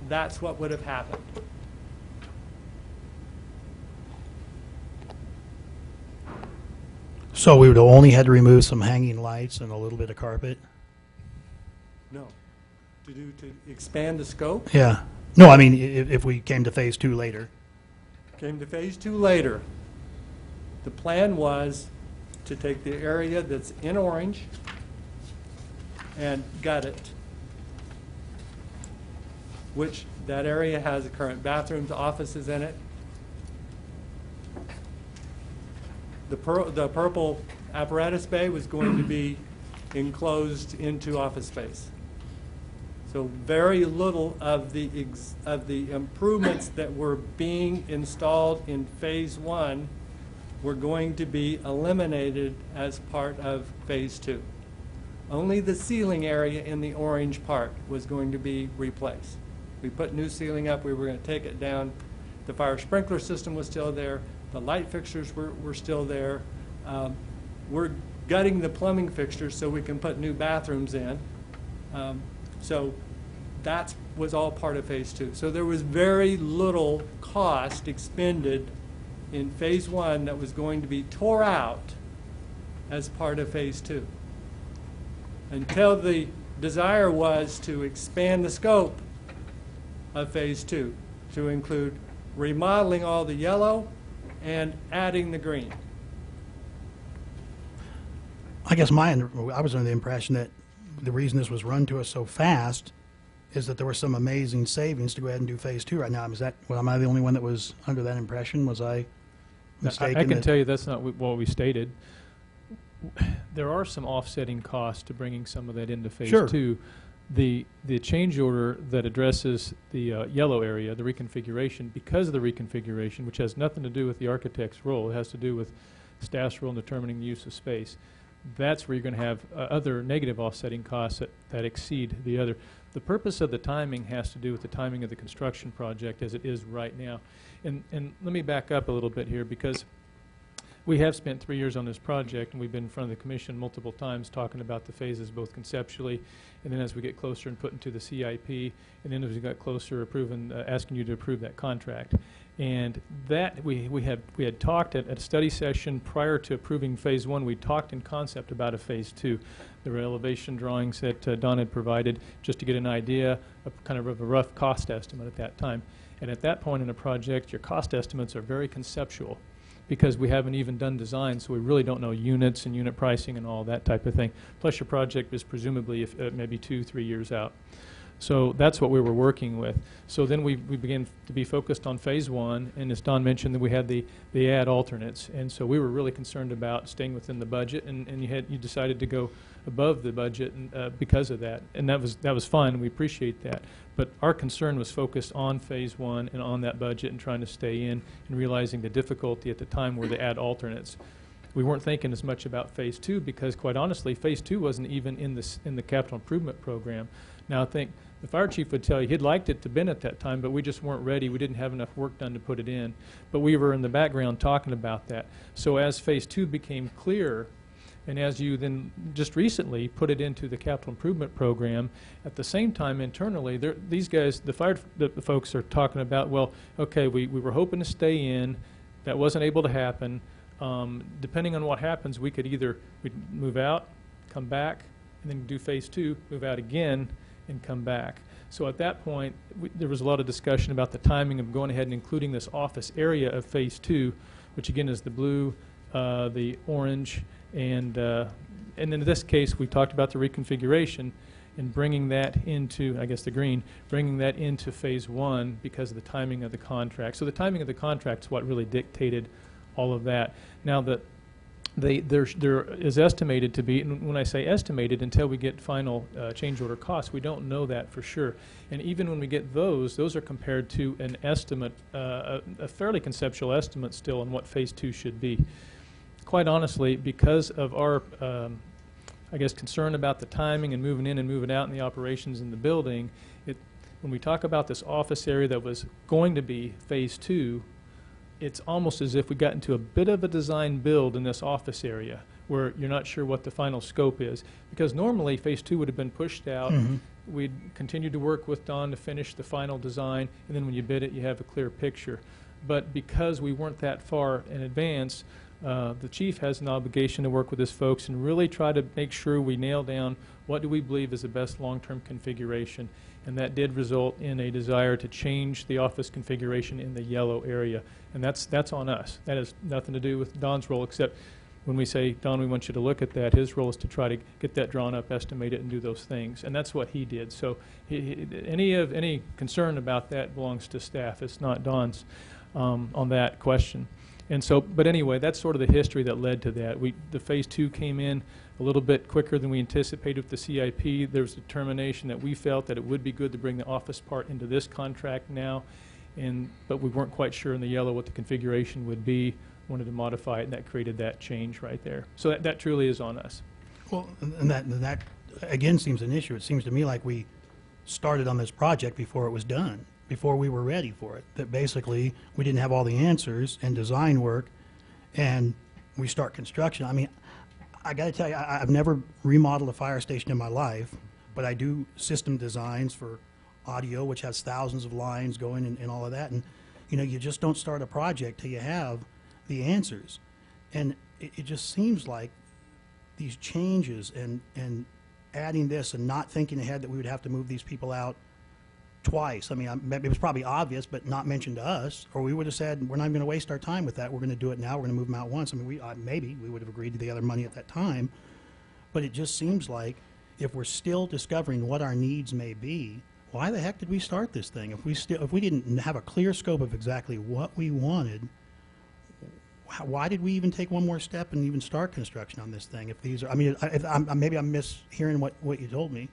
that's what would have happened. So we would have only had to remove some hanging lights and a little bit of carpet? No. To expand the scope, Yeah. No, I mean, if we came to phase 2 later. came to phase 2 later. The plan was to take the area that's in orange and gut it, which that area has the current bathrooms, offices in it. The purple apparatus bay was going to be enclosed into office space. So very little of the improvements that were being installed in phase 1 were going to be eliminated as part of phase 2. Only the ceiling area in the orange part was going to be replaced. We put new ceiling up, we were going to take it down. The fire sprinkler system was still there, the light fixtures were still there. We're gutting the plumbing fixtures so we can put new bathrooms in. So that was all part of phase 2. So there was very little cost expended in phase 1 that was going to be tore out as part of phase 2. Until the desire was to expand the scope of phase 2 to include remodeling all the yellow and adding the green. I guess I was under the impression that the reason this was run to us so fast is that there were some amazing savings to go ahead and do phase 2 right now. Am I the only one that was under that impression? Was I mistaken? I can tell you that's not what we stated. There are some offsetting costs to bringing some of that into phase Sure. 2. The change order that addresses the yellow area, the reconfiguration, because of the reconfiguration, which has nothing to do with the architect's role, it has to do with staff's role in determining the use of space. That's where you're going to have other negative offsetting costs that exceed the other. The purpose of the timing has to do with the timing of the construction project as it is right now. And let me back up a little bit here, because we have spent 3 years on this project, and we've been in front of the commission multiple times talking about the phases, both conceptually, and then as we get closer and put into the CIP, and then as we got closer, asking you to approve that contract. And that we had talked at a study session prior to approving phase 1. We talked in concept about a phase 2. There were elevation drawings that Don had provided just to get an idea of kind of a rough cost estimate at that time. And at that point in a project, your cost estimates are very conceptual, because we haven't even done design, so we really don't know units and unit pricing and all that type of thing. Plus, your project is presumably maybe 2-3 years out. So that's what we were working with. So then we began to be focused on phase 1, and as Don mentioned, that we had the add alternates, and so we were really concerned about staying within the budget, and you decided to go above the budget because of that, and that was fine, and we appreciate that. But our concern was focused on phase 1 and on that budget and trying to stay in and realizing the difficulty at the time were the add alternates. We weren't thinking as much about phase 2 because, quite honestly, phase 2 wasn't even in the capital improvement program. Now, I think the fire chief would tell you he'd liked it to been at that time, but we just weren't ready. We didn't have enough work done to put it in. But we were in the background talking about that. So as phase 2 became clear, and as you then just recently put it into the capital improvement program, at the same time internally, these guys, the folks are talking about, well, okay, we were hoping to stay in. That wasn't able to happen. Depending on what happens, we'd move out, come back, and then do phase 2, move out again, and come back. So at that point, there was a lot of discussion about the timing of going ahead and including this office area of phase 2, which again is the blue, the orange, and in this case, we talked about the reconfiguration and bringing that into, I guess, the green, bringing that into phase 1 because of the timing of the contract. So the timing of the contract is what really dictated all of that. Now, there is estimated to be, and when I say estimated, until we get final change order costs, we don't know that for sure. And even when we get those are compared to an estimate, a fairly conceptual estimate still on what phase 2 should be. Quite honestly, because of our, I guess, concern about the timing and moving in and moving out in the operations in the building, when we talk about this office area that was going to be phase 2, it's almost as if we got into a bit of a design build in this office area where you're not sure what the final scope is. Because normally phase 2 would have been pushed out. Mhm. We'd continue to work with Don to finish the final design, and then when you bid it, you have a clear picture. But because we weren't that far in advance, The chief has an obligation to work with his folks and really try to make sure we nail down what do we believe is the best long-term configuration. And that did result in a desire to change the office configuration in the yellow area. And that's on us. That has nothing to do with Don's role, except when we say, Don, we want you to look at that, his role is to try to get that drawn up, estimate it, and do those things. And that's what he did. So any concern about that belongs to staff. It's not Don's on that question. And so, but anyway, that's sort of the history that led to that. The phase 2 came in a little bit quicker than we anticipated with the CIP. There was a determination that we felt that it would be good to bring the office part into this contract now, but we weren't quite sure in the yellow what the configuration would be. Wanted to modify it, and that created that change right there. So that truly is on us. Well, and that again seems an issue. It seems to me like we started on this project before it was done, before we were ready for it. That basically we didn't have all the answers and design work, and we start construction. I mean, I got to tell you, I've never remodeled a fire station in my life, but I do system designs for audio, which has thousands of lines going and all of that. And you just don't start a project till you have the answers. And it just seems like these changes and adding this and not thinking ahead that we would have to move these people out twice. I mean, it was probably obvious, but not mentioned to us, or we would have said, we're not going to waste our time with that. We're going to do it now. We're going to move them out once. I mean, maybe we would have agreed to the other money at that time, but it just seems like if we're still discovering what our needs may be, why the heck did we start this thing? If we didn't have a clear scope of exactly what we wanted, why did we even take one more step and even start construction on this thing? If these are, I mean, maybe I'm mishearing what you told me,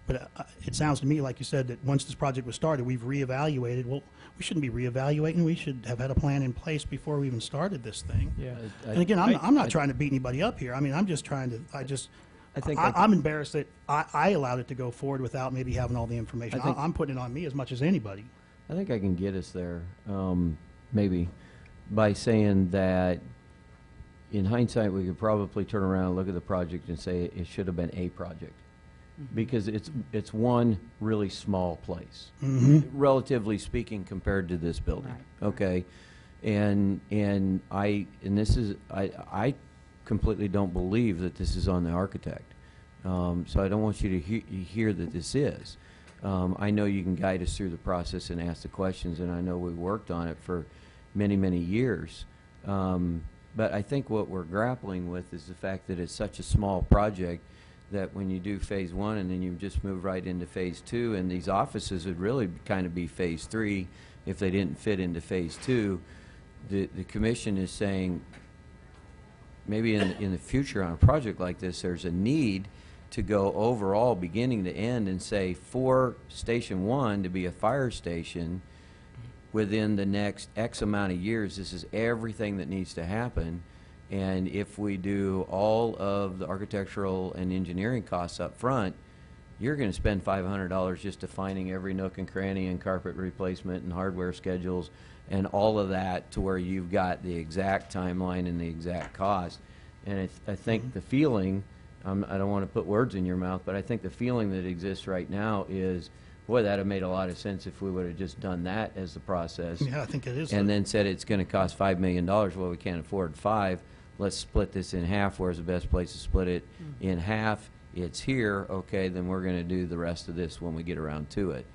but it sounds to me like you said that once this project was started, we've reevaluated. Well, we shouldn't be reevaluating. We should have had a plan in place before we even started this thing. Yeah. And again, I'm not trying to beat anybody up here. I mean, I'm just trying to, I'm embarrassed that I allowed it to go forward without maybe having all the information. I'm putting it on me as much as anybody. I think I can get us there, maybe, by saying that in hindsight, we could probably turn around and look at the project and say it should have been a project. Because it's one really small place, relatively speaking, compared to this building. Right. Okay, and I completely don't believe that this is on the architect. So I don't want you to hear that this is. I know you can guide us through the process and ask the questions, and I know we worked on it for many years. But I think what we're grappling with is the fact that it's such a small project that when you do phase 1 and then you just move right into phase 2, and these offices would really kind of be phase 3 if they didn't fit into phase 2, the commission is saying maybe in the future on a project like this there's a need to go overall beginning to end and say for Station 1 to be a fire station within the next X amount of years, this is everything that needs to happen. And if we do all of the architectural and engineering costs up front, you're going to spend $500 just defining every nook and cranny and carpet replacement and hardware schedules and all of that to where you've got the exact timeline and the exact cost. And I think the feeling, I don't want to put words in your mouth, but I think the feeling that exists right now is, boy, that would have made a lot of sense if we would have just done that as the process. Yeah, I think it is. And then said it's going to cost $5 million. Well, we can't afford 5. Let's split this in half. Where's the best place to split it in half? It's here. Okay, then we're going to do the rest of this when we get around to it.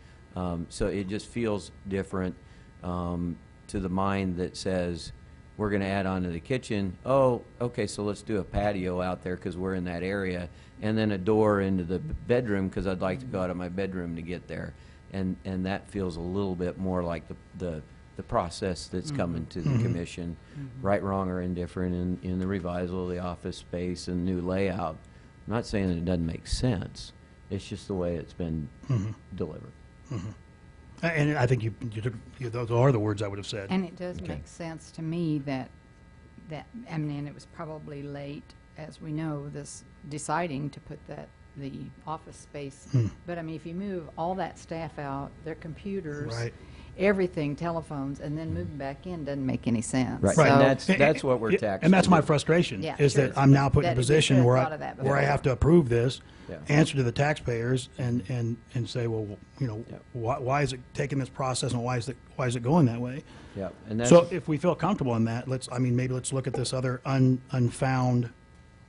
So it just feels different to the mind that says we're going to add on to the kitchen. Oh, okay, so let's do a patio out there because we're in that area, and then a door into the bedroom because I'd like to go out of my bedroom to get there. And that feels a little bit more like the process that's coming to the commission, right, wrong, or indifferent in the revisal of the office space and new layout. I'm not saying that it doesn't make sense. It's just the way it's been delivered. And I think those are the words I would have said. And it does Okay. make sense to me that I mean, it was probably late, as we know, this deciding to put the office space. But I mean, if you move all that staff out, their computers, Right. everything, telephones, and then moving back in doesn't make any sense. Right, So- and that's what we're taxed. And that's to my do. frustration, Yeah, is sure. that I'm now put in a That- you position should have where thought of that where I before. have to approve this, Yeah. answer to the taxpayers, and say, well, you know, Yeah. why is it taking this process, and why is it going that way? Yeah, and that's, So if we feel comfortable in that, maybe let's look at this other unfound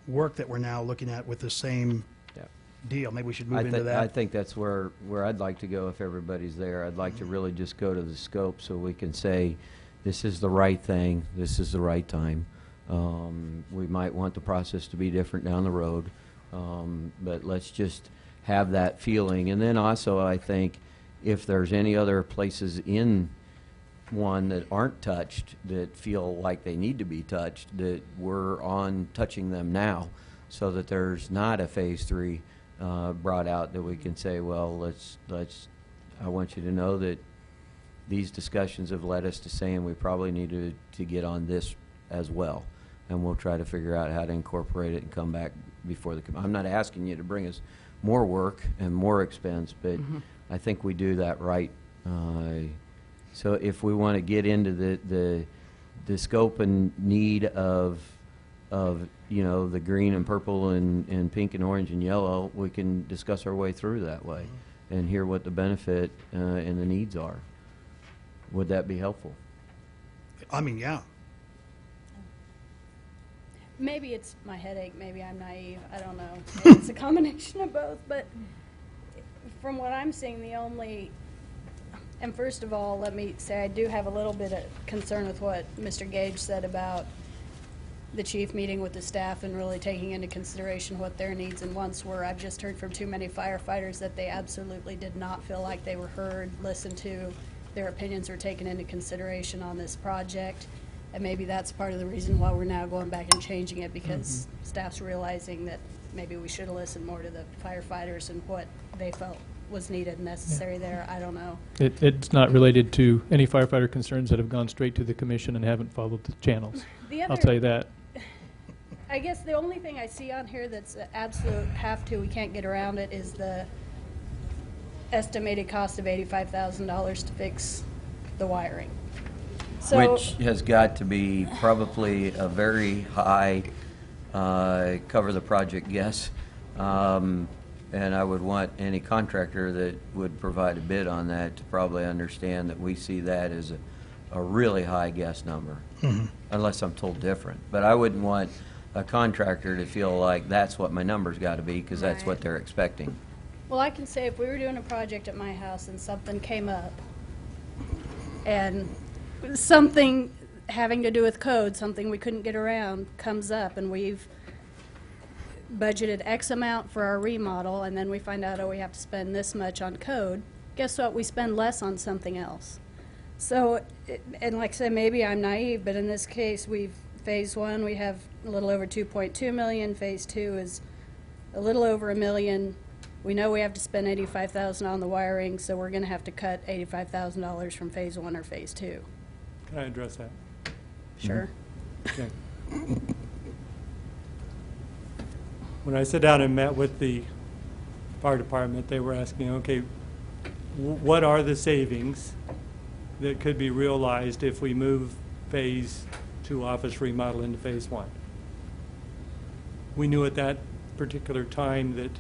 work that we're now looking at with the same yeah. deal. Maybe we should I move into think, that. I think that's where I'd like to go if everybody's there. I'd like to really just go to the scope so we can say, this is the right thing, this is the right time. We might want the process to be different down the road, but let's just have that feeling. And then also, I think, if there's any other places in one that aren't touched, that feel like they need to be touched, that we're on touching them now, so that there's not a phase 3 brought out, that we can say, well, let's I want you to know that these discussions have led us to saying we probably need to get on this as well, and we'll try to figure out how to incorporate it and come back before the I'm not asking you to bring us more work and more expense, but I think we do that right. So if we want to get into the scope and need of you know, the green and purple and pink and orange and yellow, we can discuss our way through that way and hear what the benefit and the needs are. Would that be helpful? I mean, yeah. Maybe it's my headache, maybe I'm naive, I don't know. Maybe it's a combination of both, but from what I'm seeing, and first of all, let me say I do have a little bit of concern with what Mr. Gage said about the chief meeting with the staff and really taking into consideration what their needs and wants were. I've just heard from too many firefighters that they absolutely did not feel like they were heard, listened to, their opinions were taken into consideration on this project. And maybe that's part of the reason why we're now going back and changing it, because staff's realizing that maybe we should have listened more to the firefighters and what they felt was needed and necessary there. I don't know. It's not related to any firefighter concerns that have gone straight to the commission and haven't followed the channels. I'll tell you that. I guess the only thing I see on here that's an absolute we can't get around it, is the estimated cost of $85,000 to fix the wiring. So, Which has got to be probably a very high cover the project guess. And I would want any contractor that would provide a bid on that to probably understand that we see that as a really high guess number, unless I'm told different. But I wouldn't want a contractor to feel like that's what my number's got to be, because that's what Right. they're expecting. well, I can say if we were doing a project at my house and something came up, and something having to do with code, something we couldn't get around, comes up, and we've budgeted X amount for our remodel, and then we find out, oh, we have to spend this much on code, guess what? We spend less on something else. So, and like I said, maybe I'm naive, but in this case, phase 1, we have a little over 2.2 million. Phase 2 is a little over $1 million. We know we have to spend $85,000 on the wiring, so we're going to have to cut $85,000 from phase 1 or phase 2. Can I address that? Sure. Okay. When I sat down and met with the fire department, they were asking, okay, what are the savings that could be realized if we move phase 2 office remodel into phase 1? We knew at that particular time that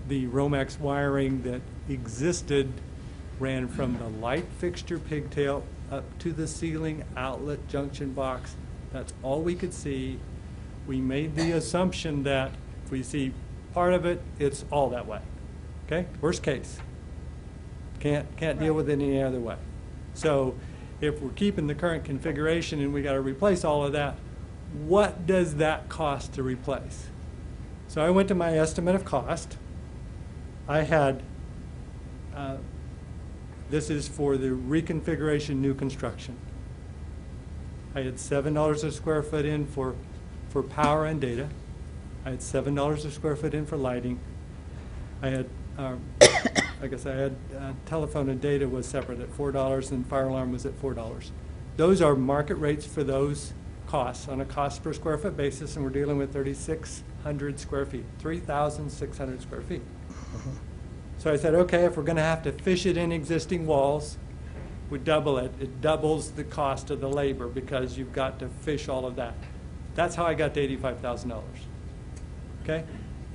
the Romex wiring that existed ran from the light fixture pigtail up to the ceiling outlet junction box. That's all we could see. We made the assumption that if we see part of it, it's all that way. Okay? Worst case. Can't deal with it any other way. So if we're keeping the current configuration and we got to replace all of that, what does that cost to replace? So I went to my estimate of cost. I had, this is for the reconfiguration new construction. I had $7 a square foot in for power and data. I had $7 a square foot in for lighting. I had, I guess I had telephone and data was separate at $4, and fire alarm was at $4. Those are market rates for those costs on a cost per square foot basis, and we're dealing with 3,600 square feet, 3,600 square feet. So I said, okay, if we're going to have to fish it in existing walls, we double it. It doubles the cost of the labor because you've got to fish all of that. That's how I got to $85,000. Okay?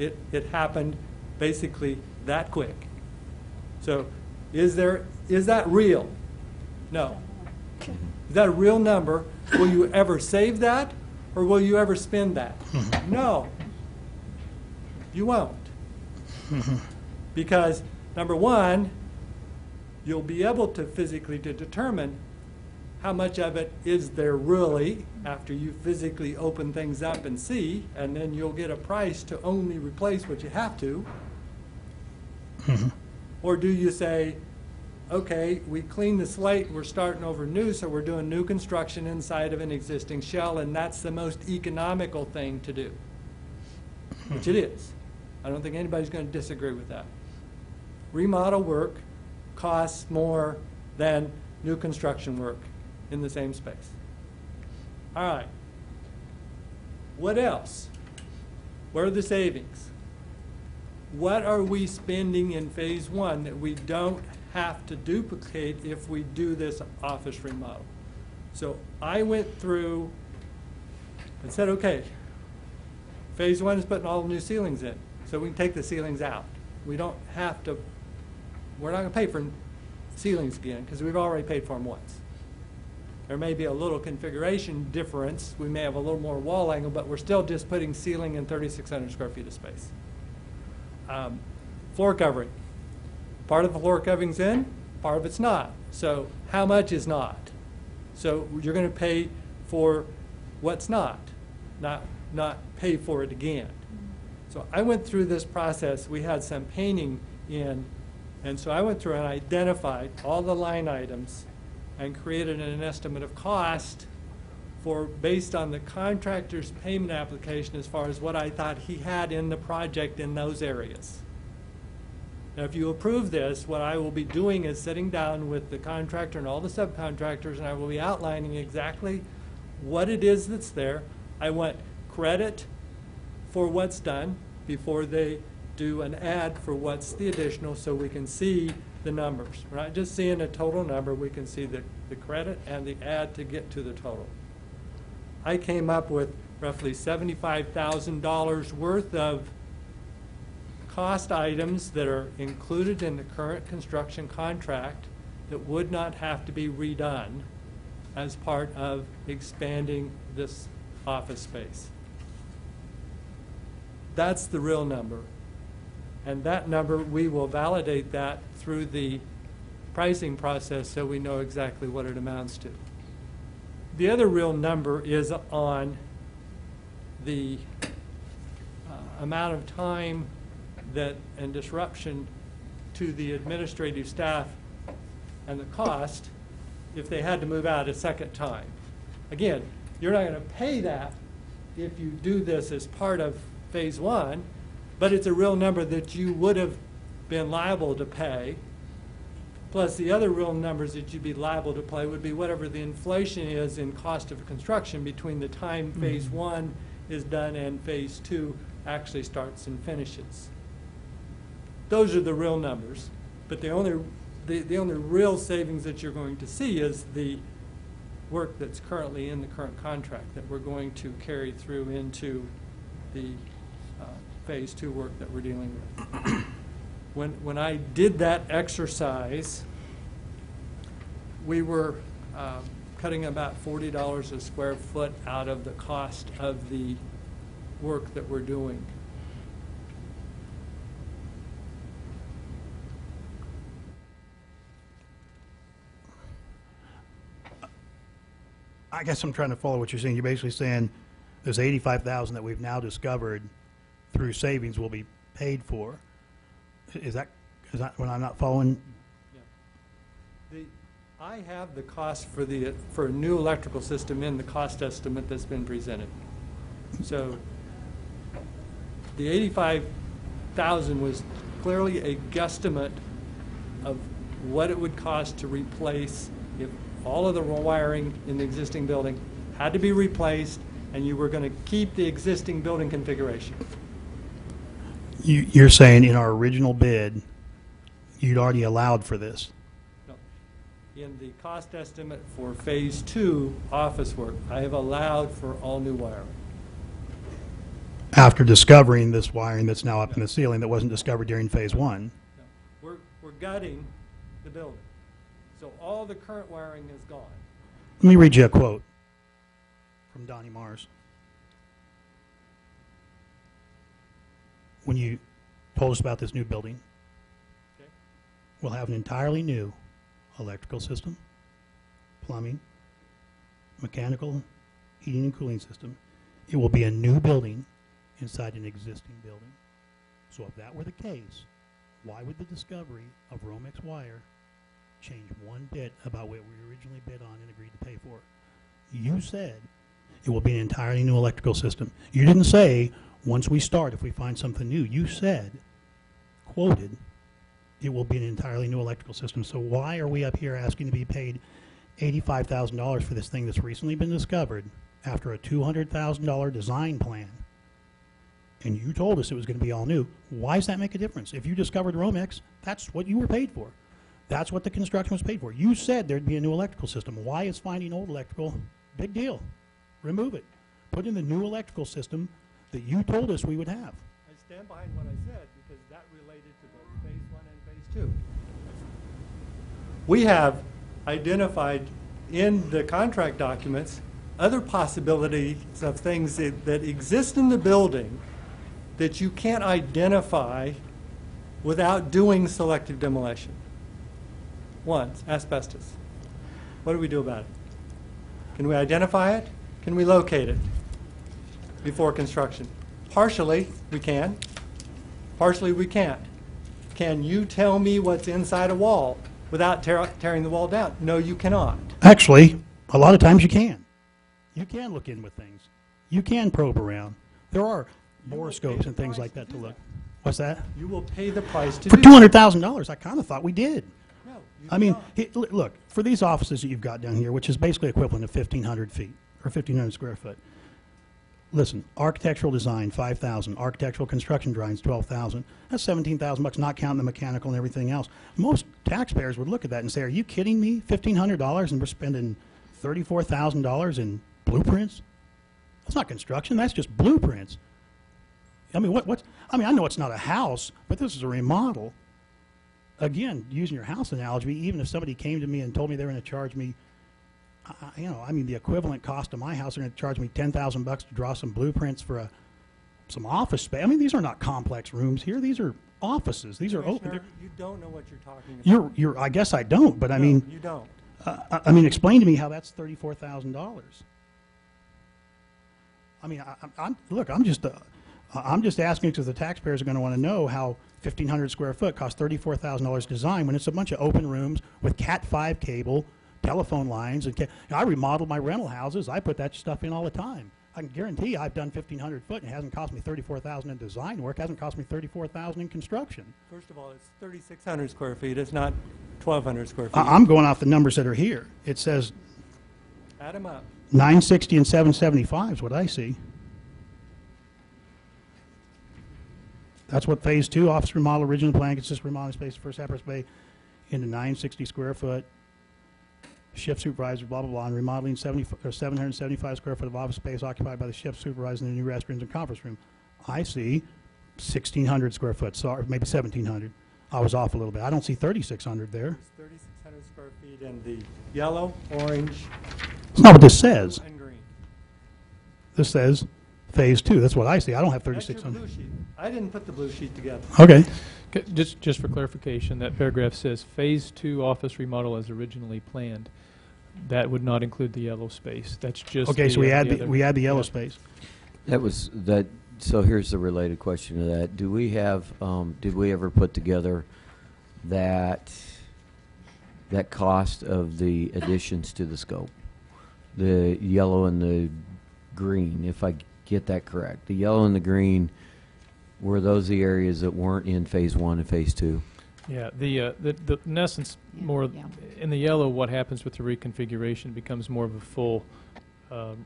It happened basically that quick. So is that real? No. Is that a real number? Will you ever save that, or will you ever spend that? No. You won't. Because, number one, you'll be able to physically determine how much of it is there really after you physically open things up and see, and then you'll get a price to only replace what you have to. Or do you say, okay, we clean the slate, we're starting over new, so we're doing new construction inside of an existing shell, and that's the most economical thing to do, which it is. I don't think anybody's going to disagree with that. Remodel work costs more than new construction work in the same space. All right. What else? What are the savings? What are we spending in phase one that we don't have to duplicate if we do this office remodel? So I went through and said, okay, phase one is putting all the new ceilings in, so we can take the ceilings out. We don't have to, we're not going to pay for ceilings again because we've already paid for them once. There may be a little configuration difference. We may have a little more wall angle, but we're still just putting ceiling in 3,600 square feet of space. Floor covering. Part of the floor covering's in, part of it's not. So how much is not? So you're going to pay for what's not pay for it again. So I went through this process. We had some painting in, and so I went through and identified all the line items and created an estimate of cost based on the contractor's payment application as far as what I thought he had in the project in those areas. Now, if you approve this, what I will be doing is sitting down with the contractor and all the subcontractors, and I will be outlining exactly what it is that's there. I want credit for what's done before they do an add for what's the additional, so we can see the numbers. We're not just seeing a total number, we can see the credit and the add to get to the total. I came up with roughly $75,000 worth of cost items that are included in the current construction contract that would not have to be redone as part of expanding this office space. That's the real number. And that number, we will validate that through the pricing process so we know exactly what it amounts to. The other real number is on the amount of time and disruption to the administrative staff and the cost if they had to move out a second time. Again, you're not going to pay that if you do this as part of phase one, but it's a real number that you would have been liable to pay. Plus, the other real numbers that you'd be liable to pay would be whatever the inflation is in cost of construction between the time phase one is done and phase two actually starts and finishes. Those are the real numbers, but the only real savings that you're going to see is the work that's currently in the current contract that we're going to carry through into the phase two work that we're dealing with. When I did that exercise, we were cutting about $40 a square foot out of the cost of the work that we're doing. I guess I'm trying to follow what you're saying. You're basically saying there's $85,000 that we've now discovered through savings will be paid for. Is that when I'm not following? Yeah. I have the cost for a new electrical system in the cost estimate that's been presented. So the $85,000 was clearly a guesstimate of what it would cost to replace if all of the wiring in the existing building had to be replaced and you were going to keep the existing building configuration. You're saying in our original bid you'd already allowed for this. No. In the cost estimate for Phase 2 office work, I have allowed for all new wiring. After discovering this wiring that's now up in the ceiling that wasn't discovered during phase 1. No. We're gutting the building. So all the current wiring is gone. Let me read you a quote from Donnie Mars. When you told us about this new building, Okay? we'll have an entirely new electrical system, plumbing, mechanical, heating and cooling system. It will be a new building inside an existing building. So if that were the case, why would the discovery of Romex wire change one bit about what we originally bid on and agreed to pay for? You said it will be an entirely new electrical system. You didn't say, once we start, if we find something new. You said, quoted, it will be an entirely new electrical system. So why are we up here asking to be paid $85,000 for this thing that's recently been discovered after a $200,000 design plan? And you told us it was going to be all new. Why does that make a difference? If you discovered Romex, that's what you were paid for. That's what the construction was paid for. You said there'd be a new electrical system. Why is finding old electrical? Big deal. Remove it. Put in the new electrical system that you told us we would have. I stand behind what I said because that related to both Phase 1 and Phase 2. We have identified in the contract documents other possibilities of things that exist in the building that you can't identify without doing selective demolition. One, asbestos. What do we do about it? Can we identify it? Can we locate it before construction? Partially, we can. Partially, we can't. Can you tell me what's inside a wall without tearing the wall down? No, you cannot. Actually, a lot of times you can. You can look in with things. You can probe around. There are borescopes and things like that to look. What's that? You will pay the price to For do that. $200,000, I kind of thought we did. No, you I do mean, not. look, for these offices that you've got down here, which is basically equivalent of 1,500 feet, or 1,500 square foot. Listen, architectural design, $5,000. Architectural construction drawings, $12,000. That's $17,000, not counting the mechanical and everything else. Most taxpayers would look at that and say, are you kidding me? $1,500 and we're spending $34,000 in blueprints? That's not construction, that's just blueprints. I mean, I mean, I know it's not a house, but this is a remodel. Again, using your house analogy, even if somebody came to me and told me they were going to charge me, I mean, the equivalent cost of my house, they're going to charge me $10,000 to draw some blueprints for some office space. I mean, these are not complex rooms here. These are offices. These are open. Commissioner, you don't know what you're talking about. I guess I don't, but I No, mean, you don't. I mean, explain to me how that's $34,000. I mean, look, I'm just asking because the taxpayers are going to want to know how 1,500 square foot costs $34,000 design when it's a bunch of open rooms with Cat 5 cable, telephone lines. And I remodeled my rental houses. I put that stuff in all the time. I can guarantee I've done 1,500 foot and it hasn't cost me $34,000 in design work. It hasn't cost me $34,000 in construction. First of all, it's 3,600 square feet. It's not 1,200 square feet. I'm going off the numbers that are here. It says Add them up. 960 and 775 is what I see. That's what phase 2 office remodel original plan consists of remodeling space first Apples Bay into 960 square foot. Shift supervisor, blah, blah, blah, and remodeling 775 square foot of office space occupied by the shift supervisor in the new restrooms and conference room. I see 1,600 square foot, sorry, maybe 1,700. I was off a little bit. I don't see 3,600 there. There's 3,600 square feet in the yellow, orange, That's not what this says. and green. This says phase 2. That's what I see. I don't have That's your 3,600. blue sheet. I didn't put the blue sheet together. Okay. Just for clarification, that paragraph says Phase 2 office remodel as originally planned. That would not include the yellow space. That's just Okay, so we add other- the yellow yeah. space. So here's the related question to that. Do we have, did we ever put together that cost of the additions to the scope? The yellow and the green, if I get that correct. The yellow and the green, were those the areas that weren't in phase 1 and phase 2? Yeah, the in essence, Yeah, more yeah. in the yellow, what happens with the reconfiguration becomes more of a full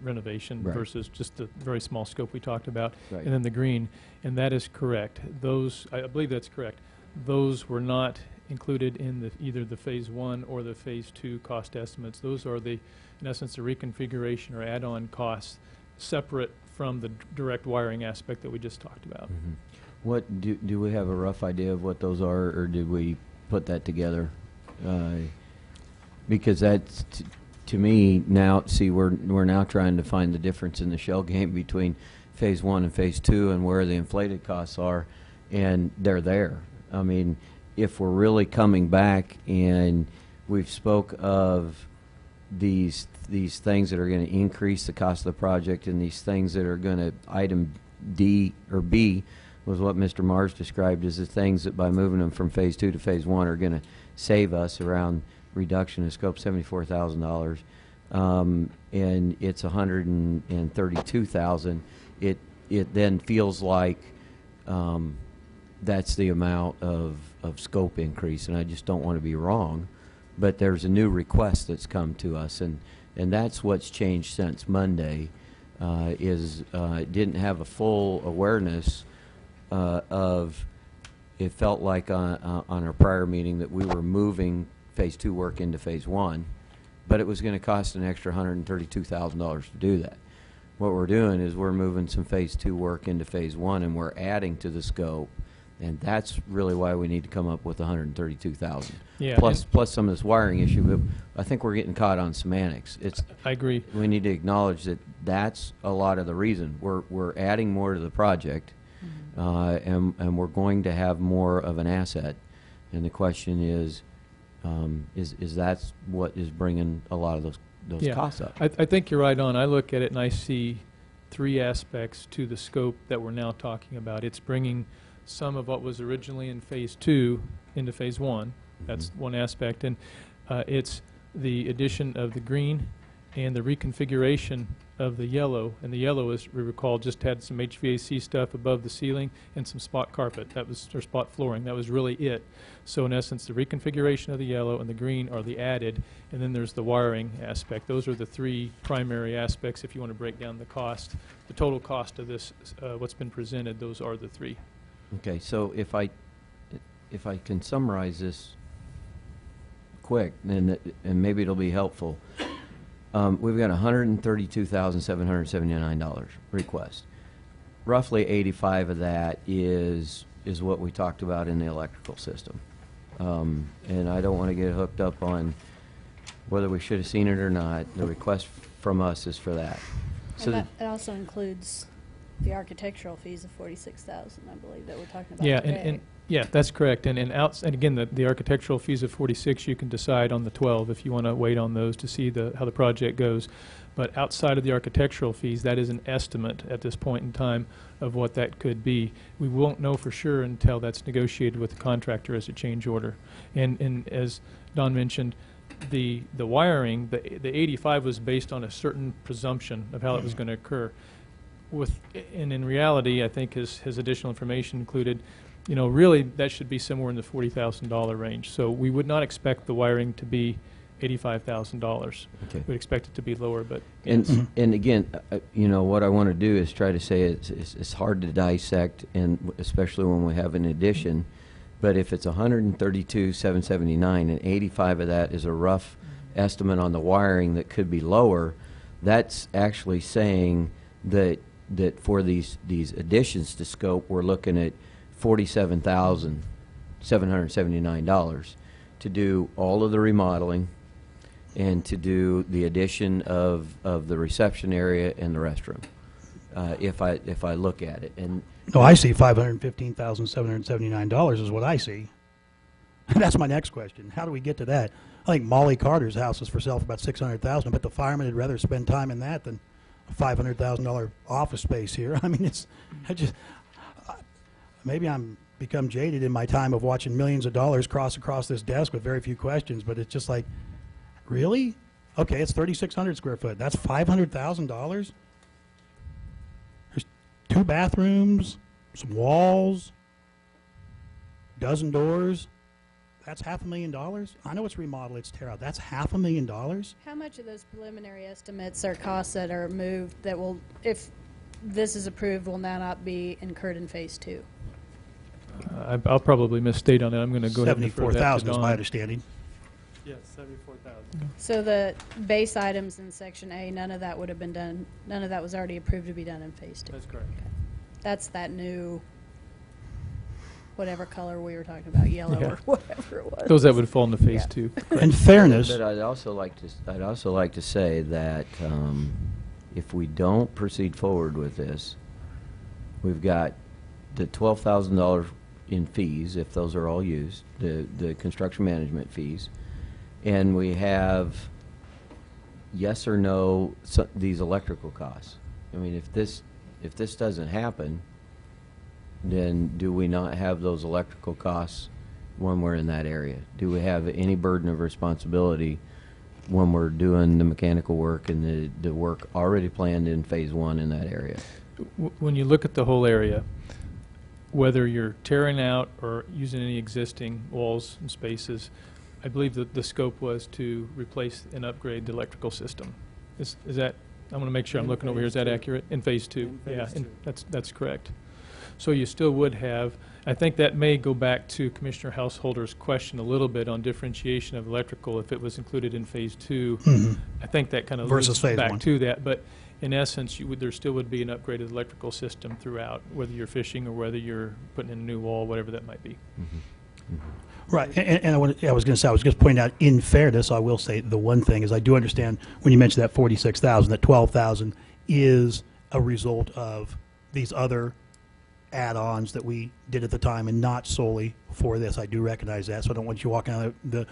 renovation Right. versus just the very small scope we talked about. Right. And then the green, and that is correct. Those, I believe that's correct. Those were not included in either the Phase 1 or the Phase 2 cost estimates. Those are in essence, the reconfiguration or add-on costs separate from the direct wiring aspect that we just talked about. Mhm. What do we have a rough idea of what those are, or did we put that together? Because that's to me now. See, we're now trying to find the difference in the shell game between Phase 1 and Phase 2 and where the inflated costs are, and they're there. I mean, if we're really coming back and we've spoke of these things that are going to increase the cost of the project, and these things that are going to, item D or B was what Mr. Mars described as the things that by moving them from Phase 2 to Phase 1 are going to save us around reduction of scope $74,000, and it's $132,000. It then feels like that's the amount of scope increase, and I just don't want to be wrong, but there's a new request that's come to us, and that's what's changed since Monday. It didn't have a full awareness of. It felt like on our prior meeting that we were moving Phase 2 work into Phase 1, but it was going to cost an extra $132,000 to do that. What we're doing is we're moving some Phase 2 work into Phase 1, and we're adding to the scope, and that's really why we need to come up with $132,000. Yeah, Plus some of this wiring issue. But I think we're getting caught on semantics. I agree. We need to acknowledge that that's a lot of the reason. We're adding more to the project, and we're going to have more of an asset. And the question is that's what is bringing a lot of those costs up? I think you're right on. I look at it and I see three aspects to the scope that we're now talking about. It's bringing some of what was originally in Phase 2 into Phase 1. That's one aspect. And it's the addition of the green and the reconfiguration of the yellow. And the yellow, as we recall, just had some HVAC stuff above the ceiling and some spot carpet. Or spot flooring. That was really it. So in essence, the reconfiguration of the yellow and the green are the added, and then there's the wiring aspect. Those are the three primary aspects if you want to break down the cost. The total cost of this, what's been presented, those are the three. Okay, so if I can summarize this quick, and maybe it'll be helpful. We've got $132,779 request. Roughly 85 of that is what we talked about in the electrical system. And I don't want to get hooked up on whether we should have seen it or not. The request from us is for that. So And that also includes the architectural fees of $46,000, I believe, that we're talking about Yeah, today. and yeah, that's correct. And again, the architectural fees of 46, you can decide on the 12 if you want to wait on those to see how the project goes. But outside of the architectural fees, that is an estimate at this point in time of what that could be. We won't know for sure until that's negotiated with the contractor as a change order. And as Don mentioned, the wiring, the 85 was based on a certain presumption of how it was going to occur. And in reality, I think his additional information included, really that should be somewhere in the $40,000 range. So we would not expect the wiring to be $85,000. Okay. We'd expect it to be lower, but And again, what I want to do is try to say it's hard to dissect, and especially when we have an addition. But if it's $132,779 and 85 of that is a rough estimate on the wiring that could be lower, that's actually saying that for these additions to scope, we're looking at $47,779 to do all of the remodeling and to do the addition of the reception area and the restroom. If I look at it, and No, I see $515,779 is what I see. That's my next question. How do we get to that? I think Molly Carter's house is for sale for about $600,000, but the fireman would rather spend time in that than a $500,000 office space here. I mean, maybe I'm become jaded in my time of watching millions of dollars cross across this desk with very few questions, but it's just like, really? Okay, it's 3,600 square foot. That's $500,000? There's 2 bathrooms, some walls, dozen doors. That's $500,000? I know it's remodel, it's tear out. That's $500,000? How much of those preliminary estimates are costs that are moved that will, if this is approved, will now not be incurred in Phase 2? I'll probably misstate on that. I'm going to go ahead and defer that to 74,000 is my Don. understanding. Yes, 74,000. So the base items in Section A, none of that would have been done, none of that was already approved to be done in Phase 2? That's correct. That's that new, whatever color we were talking about, yellow Yeah. or whatever it was. Those that would fall into Phase Yeah. 2. In fairness, But I'd also like to say that if we don't proceed forward with this, we've got the $12,000 in fees, if those are all used, the construction management fees, and we have yes or no these electrical costs. I mean, if this doesn't happen, then do we not have those electrical costs when we're in that area? Do we have any burden of responsibility when we're doing the mechanical work and the work already planned in Phase 1 in that area? When you look at the whole area, whether you're tearing out or using any existing walls and spaces, I believe that the scope was to replace and upgrade the electrical system. Is that, I want to make sure I'm In looking over here, is that Phase 2. accurate? In Phase 2? In Phase Yeah, 2. that's correct. So you still would have, I think that may go back to Commissioner Householder's question a little bit on differentiation of electrical if it was included in Phase 2. I think that kind of Versus leads Phase back 1. to that, but in essence, there still would be an upgraded electrical system throughout, whether you're fishing or whether you're putting in a new wall, whatever that might be. right, and I was going to say, I was just pointing out, in fairness, I will say the one thing is I do understand when you mentioned that 46,000, that 12,000 is a result of these other add-ons that we did at the time and not solely for this. I do recognize that, so I don't want you walking out of the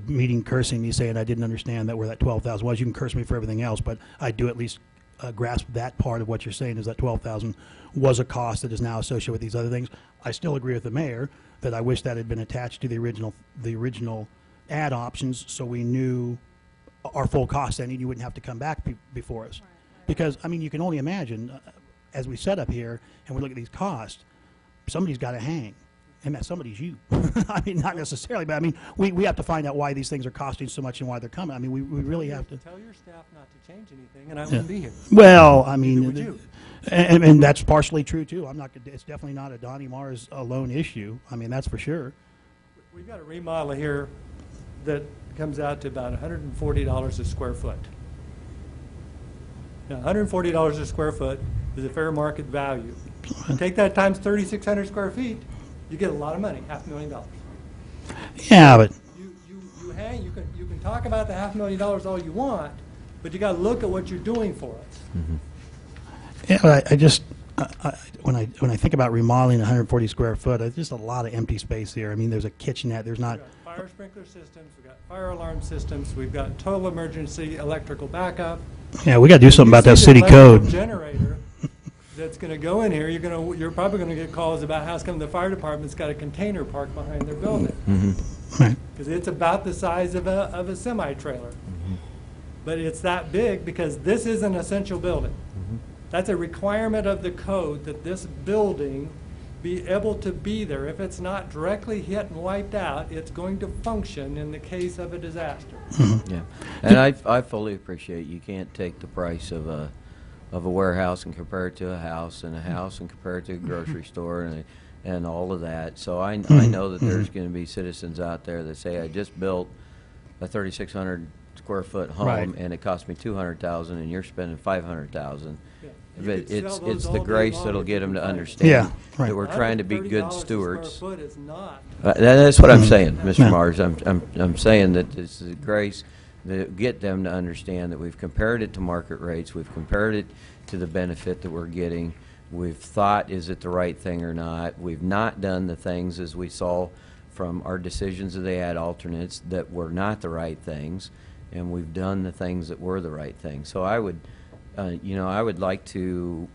meeting cursing me saying I didn't understand that where that 12,000 was. You can curse me for everything else, but I do at least grasp that part of what you're saying is that 12,000 was a cost that is now associated with these other things. I still agree with the mayor that I wish that had been attached to the original add options so we knew our full cost and you wouldn't have to come back before us. Because, I mean, you can only imagine, as we set up here and we look at these costs, somebody's got to hang. And that somebody's you. I mean, not necessarily, but I mean, we have to find out why these things are costing so much and why they're coming. I mean, we really have to. Tell your staff not to change anything, and I wouldn't be here. Well, I Neither mean, would you. and that's partially true too. It's definitely not a Donnie Mars alone issue. I mean, that's for sure. We've got a remodel here that comes out to about $140 a square foot. Now, $140 a square foot is a fair market value. Take that times 3,600 square feet, you get a lot of money, $500,000. Yeah, but You hang. You can talk about the $500,000 all you want, but you got to look at what you're doing for us. yeah, but I just when I think about remodeling 140 square foot, there's just a lot of empty space here. I mean, there's a kitchenette. There's not. We've got fire sprinkler systems. We've got fire alarm systems. We've got total emergency electrical backup. Yeah, we got to do something about that city code. Generator that's going to go in here. You're probably going to get calls about how come the fire department's got a container parked behind their building Right. because it's about the size of a semi trailer. But it's that big because this is an essential building. That's a requirement of the code that this building be able to be there. If it's not directly hit and wiped out, it's going to function in the case of a disaster. Yeah, and I fully appreciate you can't take the price of a warehouse and compare it to a house and compare it to a grocery store and all of that. So I know that there's going to be citizens out there that say I just built a 3,600 square foot home Right. and it cost me $200,000 and you're spending $500,000. Yeah. You But could sell those it's all the day grace long that'll if get you them to can find it. understand Yeah, right. that we're trying to be good $130 a stewards. square foot is not. That's what I'm saying, Mr. Yeah. Mars. I'm saying that it's the grace that get them to understand that we've compared it to market rates, we've compared it to the benefit that we're getting, we've thought, is it the right thing or not? We've not done the things, as we saw from our decisions that they had alternates, that were not the right things, and we've done the things that were the right things. So I would, I would like to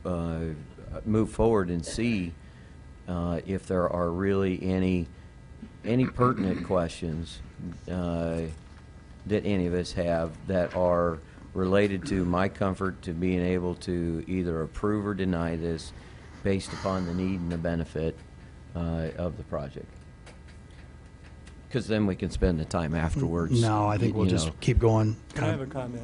move forward and see if there are really any pertinent questions that any of us have that are related to my comfort to being able to either approve or deny this based upon the need and the benefit of the project. Because then we can spend the time afterwards. No, I think we'll you just know. keep going. Can I have a comment?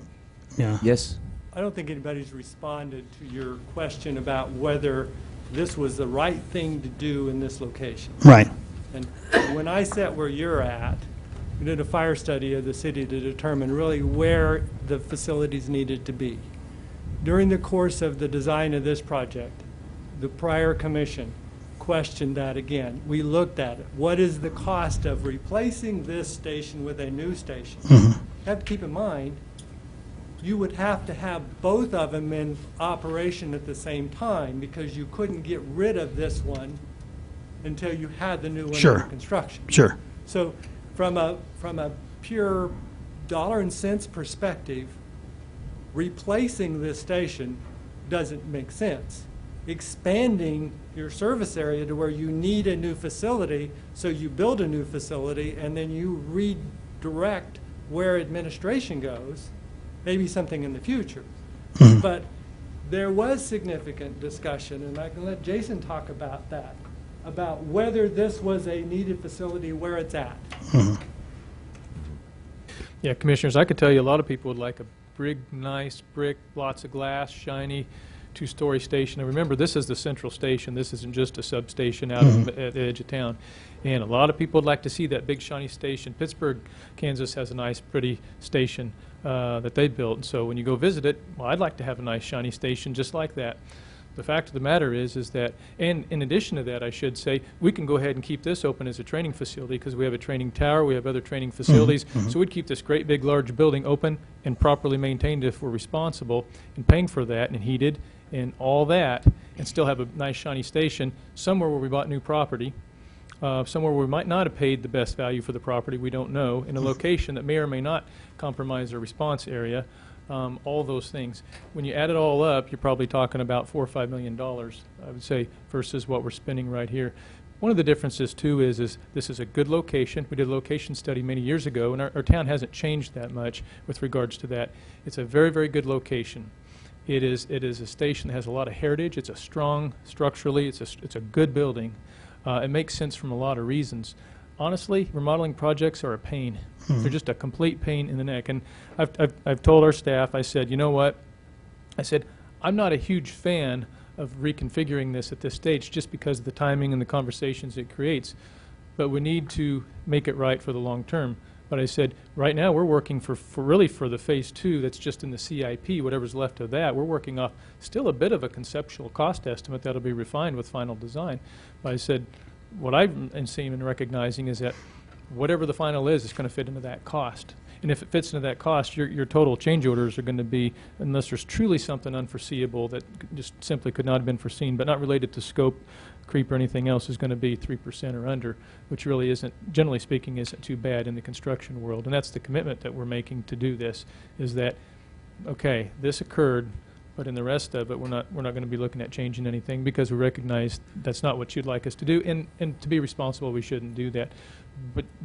Yeah. Yes? I don't think anybody's responded to your question about whether this was the right thing to do in this location. Right. And when I sat where you're at, we did a fire study of the city to determine really where the facilities needed to be. During the course of the design of this project, the prior commission questioned that again. We looked at it. What is the cost of replacing this station with a new station? Have to keep in mind, you would have to have both of them in operation at the same time because you couldn't get rid of this one until you had the new one Sure. under construction. Sure. So from a pure dollar and cents perspective, replacing this station doesn't make sense. Expanding your service area to where you need a new facility, so you build a new facility and then you redirect where administration goes, maybe something in the future. But there was significant discussion, and I can let Jason talk about that, about whether this was a needed facility where it's at. Yeah, Commissioners, I could tell you a lot of people would like a big, nice brick, lots of glass, shiny, two-story station. And remember, this is the central station. This isn't just a substation out at the edge of town. And a lot of people would like to see that big, shiny station. Pittsburgh, Kansas has a nice, pretty station that they built. So when you go visit it, well, I'd like to have a nice, shiny station just like that. The fact of the matter is that, and in addition to that, I should say, we can go ahead and keep this open as a training facility because we have a training tower, we have other training facilities. So we'd keep this great big large building open and properly maintained if we're responsible and paying for that and heated and all that, and still have a nice shiny station somewhere where we bought new property, somewhere where we might not have paid the best value for the property, we don't know, in a location that may or may not compromise our response area. All those things. When you add it all up, you're probably talking about $4 or $5 million, I would say, versus what we're spending right here. One of the differences, too, is this is a good location. We did a location study many years ago, and our town hasn't changed that much with regards to that. It's a very, very good location. It is a station that has a lot of heritage. It's a strong, structurally, it's a good building. It makes sense from a lot of reasons. Honestly, remodeling projects are a pain. They're just a complete pain in the neck. And I've told our staff, I said, you know what? I said, I'm not a huge fan of reconfiguring this at this stage just because of the timing and the conversations it creates. But we need to make it right for the long term. But I said, right now we're working for really for the phase 2 that's just in the CIP, whatever's left of that. We're working off still a bit of a conceptual cost estimate that'll be refined with final design. But I said, what I'm seeing and recognizing is that whatever the final is, it's going to fit into that cost. And if it fits into that cost, your total change orders are going to be, unless there's truly something unforeseeable that just simply could not have been foreseen, but not related to scope, creep, or anything else, is going to be 3% or under, which really isn't, generally speaking, isn't too bad in the construction world. And that's the commitment that we're making to do this, is that, okay, this occurred, but in the rest of it, we're not going to be looking at changing anything because we recognize that's not what you'd like us to do. And to be responsible, we shouldn't do that.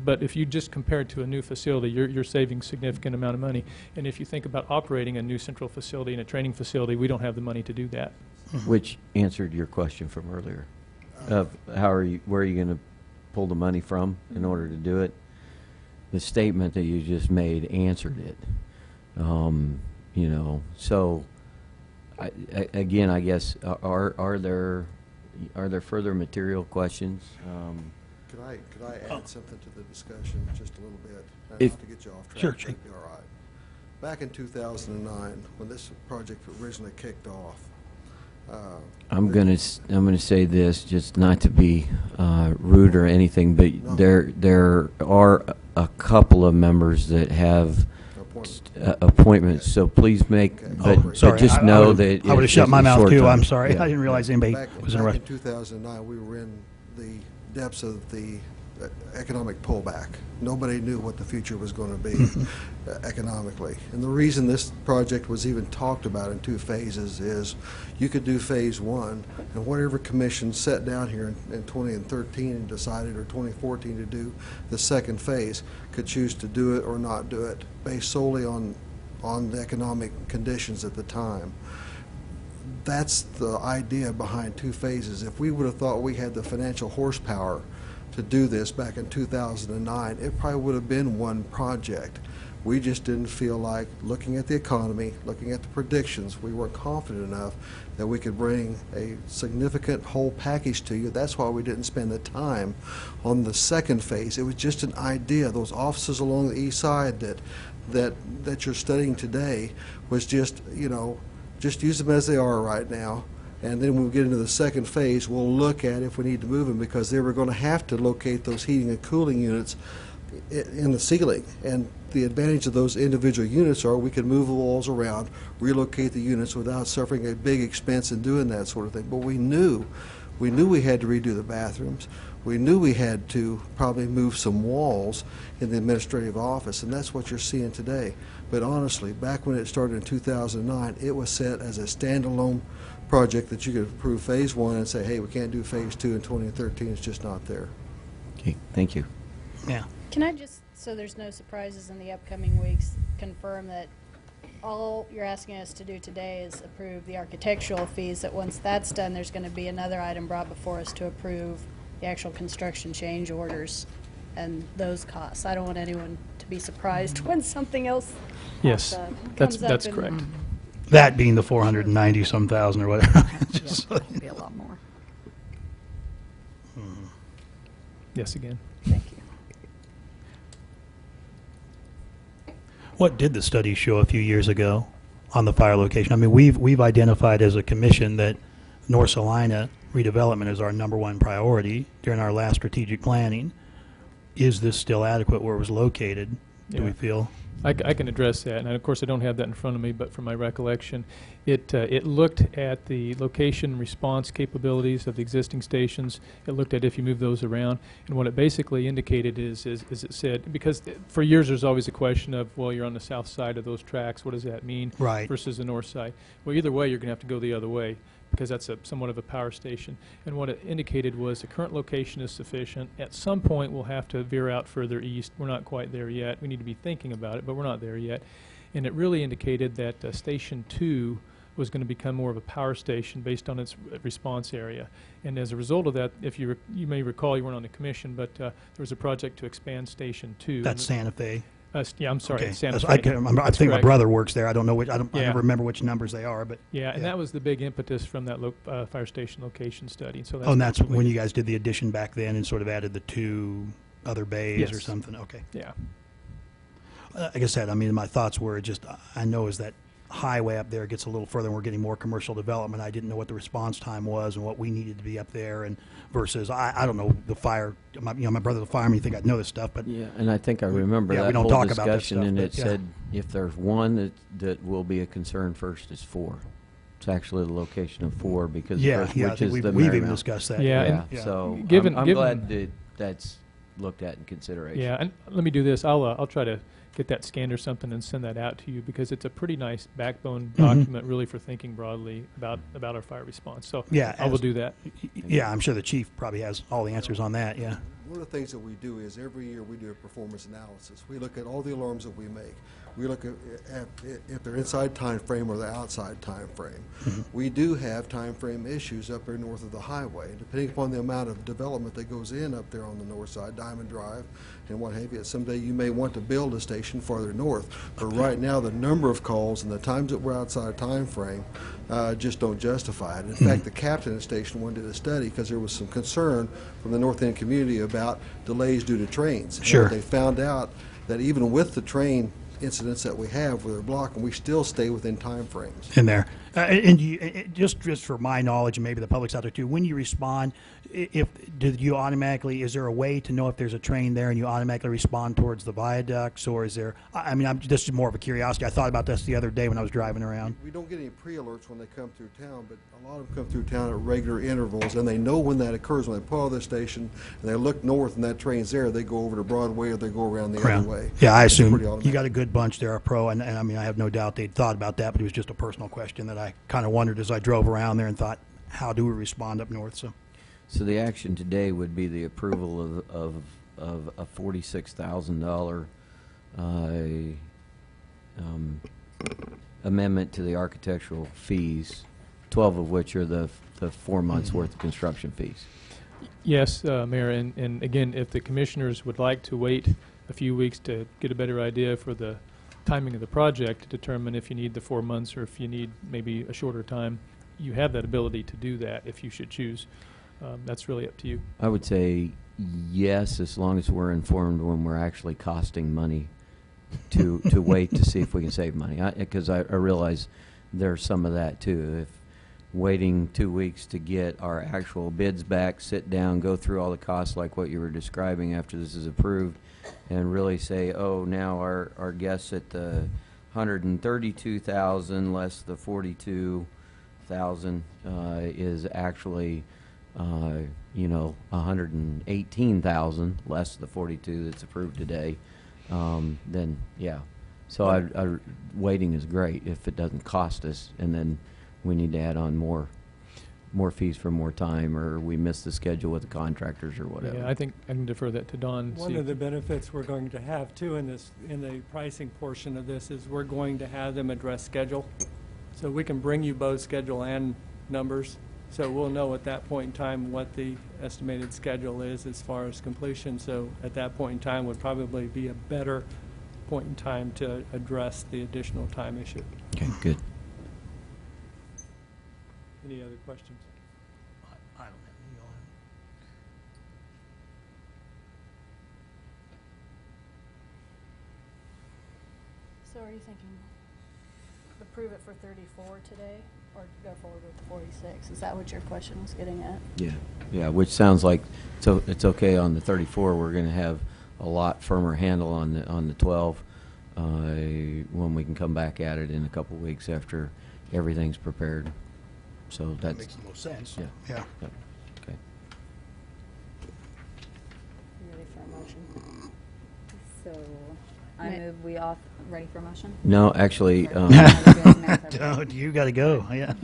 But if you just compare it to a new facility, you're saving a significant amount of money. And if you think about operating a new central facility and a training facility, we don't have the money to do that. Which answered your question from earlier of where are you going to pull the money from in order to do it. The statement that you just made answered it. So again, I guess are there further material questions? Could I add something to the discussion just a little bit? Not to get you off track. Sure. That'd be all right. Back in 2009, when this project originally kicked off, I'm gonna say this, just not to be rude or anything, but No. there are a couple of members that have appointments. So please make, Okay. but Sorry, just I know would've- that I would have it's shut just my a mouth short too. time. I'm sorry. Yeah. I didn't realize anybody was in a rush. Back in 2009, we were in the depths of the economic pullback. Nobody knew what the future was going to be economically. And the reason this project was even talked about in 2 phases is you could do phase 1, and whatever commission sat down here in 2013 and decided, or 2014, to do the second phase could choose to do it or not do it based solely on the economic conditions at the time. That's the idea behind 2 phases. If we would have thought we had the financial horsepower to do this back in 2009, it probably would have been one project. We just didn't feel like, looking at the economy, looking at the predictions, we weren't confident enough that we could bring a significant whole package to you. That's why we didn't spend the time on the second phase. It was just an idea. Those offices along the east side that you're studying today was just, just use them as they are right now. And then when we get into the second phase, we'll look at if we need to move them, because they were going to have to locate those heating and cooling units in the ceiling. And the advantage of those individual units are we can move the walls around, relocate the units without suffering a big expense in doing that sort of thing. But we knew we had to redo the bathrooms. We knew we had to probably move some walls in the administrative office, and that's what you're seeing today. But honestly, back when it started in 2009, it was set as a standalone project that you could approve phase 1 and say, hey, we can't do phase 2 in 2013. It's just not there. Okay, thank you. Yeah. Can I just, so there's no surprises in the upcoming weeks, confirm that all you're asking us to do today is approve the architectural fees, that once that's done, there's going to be another item brought before us to approve the actual construction change orders and those costs? I don't want anyone to be surprised when something else Yes, comes up that's and- correct. That being the 490-some thousand or whatever. Just so- It'll be a lot more. Yes, again. Thank you. What did the study show a few years ago on the fire location? I mean, we've identified as a commission that North Salina redevelopment is our #1 priority during our last strategic planning. Is this still adequate where it was located, do we Yeah. feel? I can address that, and of course I don't have that in front of me, but from my recollection, it looked at the location response capabilities of the existing stations. It looked at if you move those around, and what it basically indicated is it said, because for years there's always a question of, well, you're on the south side of those tracks, what does that mean? Right. Versus the north side. Well, either way, you're going to have to go the other way, because that's somewhat of a power station. And what it indicated was the current location is sufficient. At some point, we'll have to veer out further east. We're not quite there yet. We need to be thinking about it, but we're not there yet. And it really indicated that Station 2 was going to become more of a power station based on its response area. And as a result of that, if you may recall, you weren't on the commission, but there was a project to expand Station 2. That's Santa Fe. Yeah, I'm sorry, Okay. it's Santa That's- Fe. I can't remember. I That's think my correct. brother works there. I don't know which. I Yeah. never remember which numbers they are, but. Yeah, and that was the big impetus from that fire station location study. So Oh, and that's basically- when you guys did the addition back then and sort of added the 2 other bays or Yes. something? Okay. Yeah. Like I said, I mean, my thoughts were just, I know as that highway up there gets a little further and we're getting more commercial development, I didn't know what the response time was and what we needed to be up there, and versus, I don't know, the fire, my brother's a fireman, you think I'd know this stuff, but. Yeah, and I think I remember Yeah, we that don't whole talk about this discussion, stuff, and but it yeah. said if there's one that will be a concern first is 4. It's actually the location of 4 because Yeah, first, yeah, I which think is we've the even Marymount. discussed that. Yeah, Yeah, and so given- I'm given- glad that that's looked at in consideration. Yeah, and let me do this. I'll try to get that scanned or something and send that out to you, because it's a pretty nice backbone document, really, for thinking broadly about our fire response. So Yeah, I will do that. Yeah, I'm sure the chief probably has all the answers on that, yeah. One of the things that we do is every year we do a performance analysis. We look at all the alarms that we make. We look at if they're inside time frame or the outside time frame. We do have time frame issues up there north of the highway. Depending upon the amount of development that goes in up there on the north side, Diamond Drive and what have you, someday you may want to build a station farther north. But right now, the number of calls and the times that we're outside time frame just don't justify it. In fact, the captain of Station 1 did a study because there was some concern from the north end community about delays due to trains. Sure. And they found out that even with the train incidents that we have where they're blocking, we still stay within time frames. In there. And just for my knowledge, and maybe the public's out there too, when you respond, is there a way to know if there's a train there and you automatically respond towards the viaducts, or is there, this is more of a curiosity. I thought about this the other day when I was driving around. We don't get any pre-alerts when they come through town, but a lot of them come through town at regular intervals, and they know when that occurs. When they pull out of their station and they look north and that train's there, they go over to Broadway or they go around the other way. Yeah, I It's pretty assume automatic. you got a good bunch there, a pro, and I mean, I have no doubt they'd thought about that, but it was just a personal question that I kind of wondered as I drove around there and thought, how do we respond up north? So the action today would be the approval of a $46,000 amendment to the architectural fees, 12 of which are the 4 months' worth of construction fees. Yes, Mayor, and again, if the commissioners would like to wait a few weeks to get a better idea for the timing of the project to determine if you need the 4 months or if you need maybe a shorter time, you have that ability to do that if you should choose. That's really up to you. I would say yes, as long as we're informed when we're actually costing money to wait to see if we can save money. Because I realize there's some of that too. If waiting 2 weeks to get our actual bids back, sit down, go through all the costs like what you were describing after this is approved, and really say, oh, now our guess at the 132,000 less the 42,000 is actually 118,000 less the 42 that's approved today, then yeah. So waiting is great if it doesn't cost us, and then we need to add on more fees for more time, or we miss the schedule with the contractors or whatever. Yeah, I think I can defer that to Don. One of the benefits we're going to have too in the pricing portion of this is we're going to have them address schedule. So we can bring you both schedule and numbers. So we'll know at that point in time what the estimated schedule is as far as completion. So at that point in time would probably be a better point in time to address the additional time issue. Okay, good. Any other questions? I don't have any. Y'all have So are you thinking approve it for 34 today or go forward with 46? Is that what your question was getting at? Yeah, which sounds like it's okay on the 34. We're going to have a lot firmer handle on the 12 when we can come back at it in a couple weeks after everything's prepared. So That makes the most sense. Yeah. Yeah. Yep. Okay. You ready for a motion? So I move we ready for a motion? No, actually, Don't, you got to go. Yeah.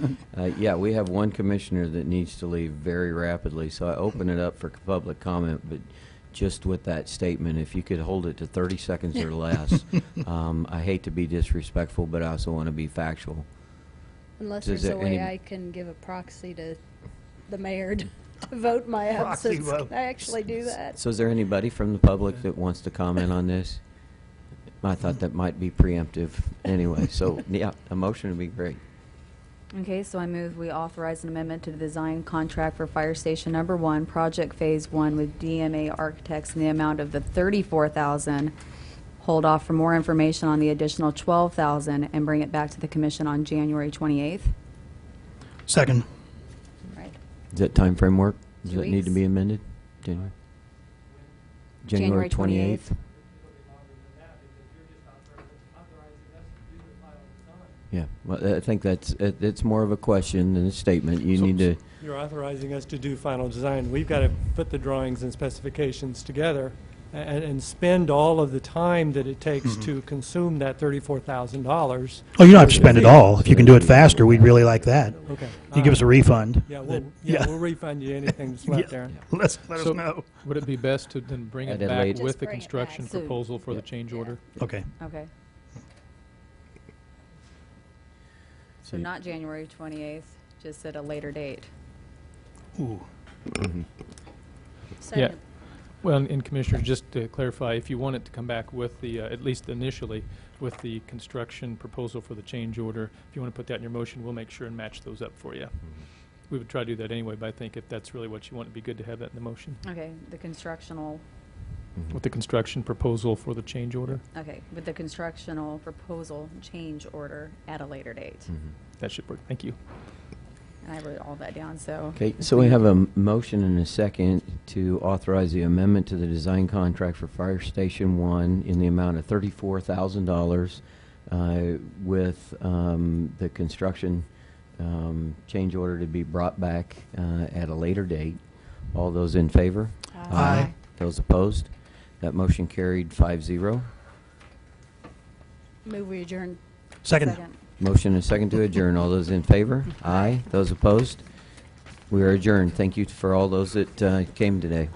yeah, we have one commissioner that needs to leave very rapidly, so I open it up for public comment, but just with that statement, if you could hold it to 30 seconds or less. I hate to be disrespectful, but I also want to be factual. Unless Does there's a there way any- I can give a proxy to the mayor to vote my Proxy absence. vote. Can I actually do that? So is there anybody from the public that wants to comment on this? I thought that might be preemptive anyway, so yeah, a motion would be great. Okay, so I move we authorize an amendment to the design contract for Fire Station Number 1, Project Phase 1 with DMA Architects in the amount of the $34,000. Hold off for more information on the additional $12,000 and bring it back to the commission on January 28th. Second. Right. Does that time frame work? Does 2 it need to be weeks. amended? January? January 28th? Yeah, well, I think it's more of a question than a statement. You need to, You're authorizing us to do final design. We've got to put the drawings and specifications together and spend all of the time that it takes to consume that $34,000. Oh, you don't have to spend it all. If you can do it faster, we'd really like that. Okay. You give us a refund. Yeah, that- we'll refund you anything that's left there. Let us So know. would it be best to then bring it At a back later- with Just the bring it construction back. So- proposal for the Yeah. change Yeah. order? Okay. Okay. So So you- not January 28th, just at a later date. Ooh. Second. Well, and Commissioner, just to clarify, if you want it to come back with the, at least initially, with the construction proposal for the change order, if you want to put that in your motion, we'll make sure and match those up for you. We would try to do that anyway, but I think if that's really what you want, it'd be good to have that in the motion. Okay, the constructional, With the construction proposal for the change order, okay, with the constructional proposal change order at a later date. that should work. Thank you. And I wrote all that down, so. Okay, so we have a motion and a second to authorize the amendment to the design contract for Fire Station 1 in the amount of $34,000 with the construction change order to be brought back at a later date. All those in favor? Aye. Those opposed? That motion carried 5-0. Move we adjourn. Second. Motion and a second to adjourn. All those in favor? Aye. Those opposed? We are adjourned. Thank you for all those that came today.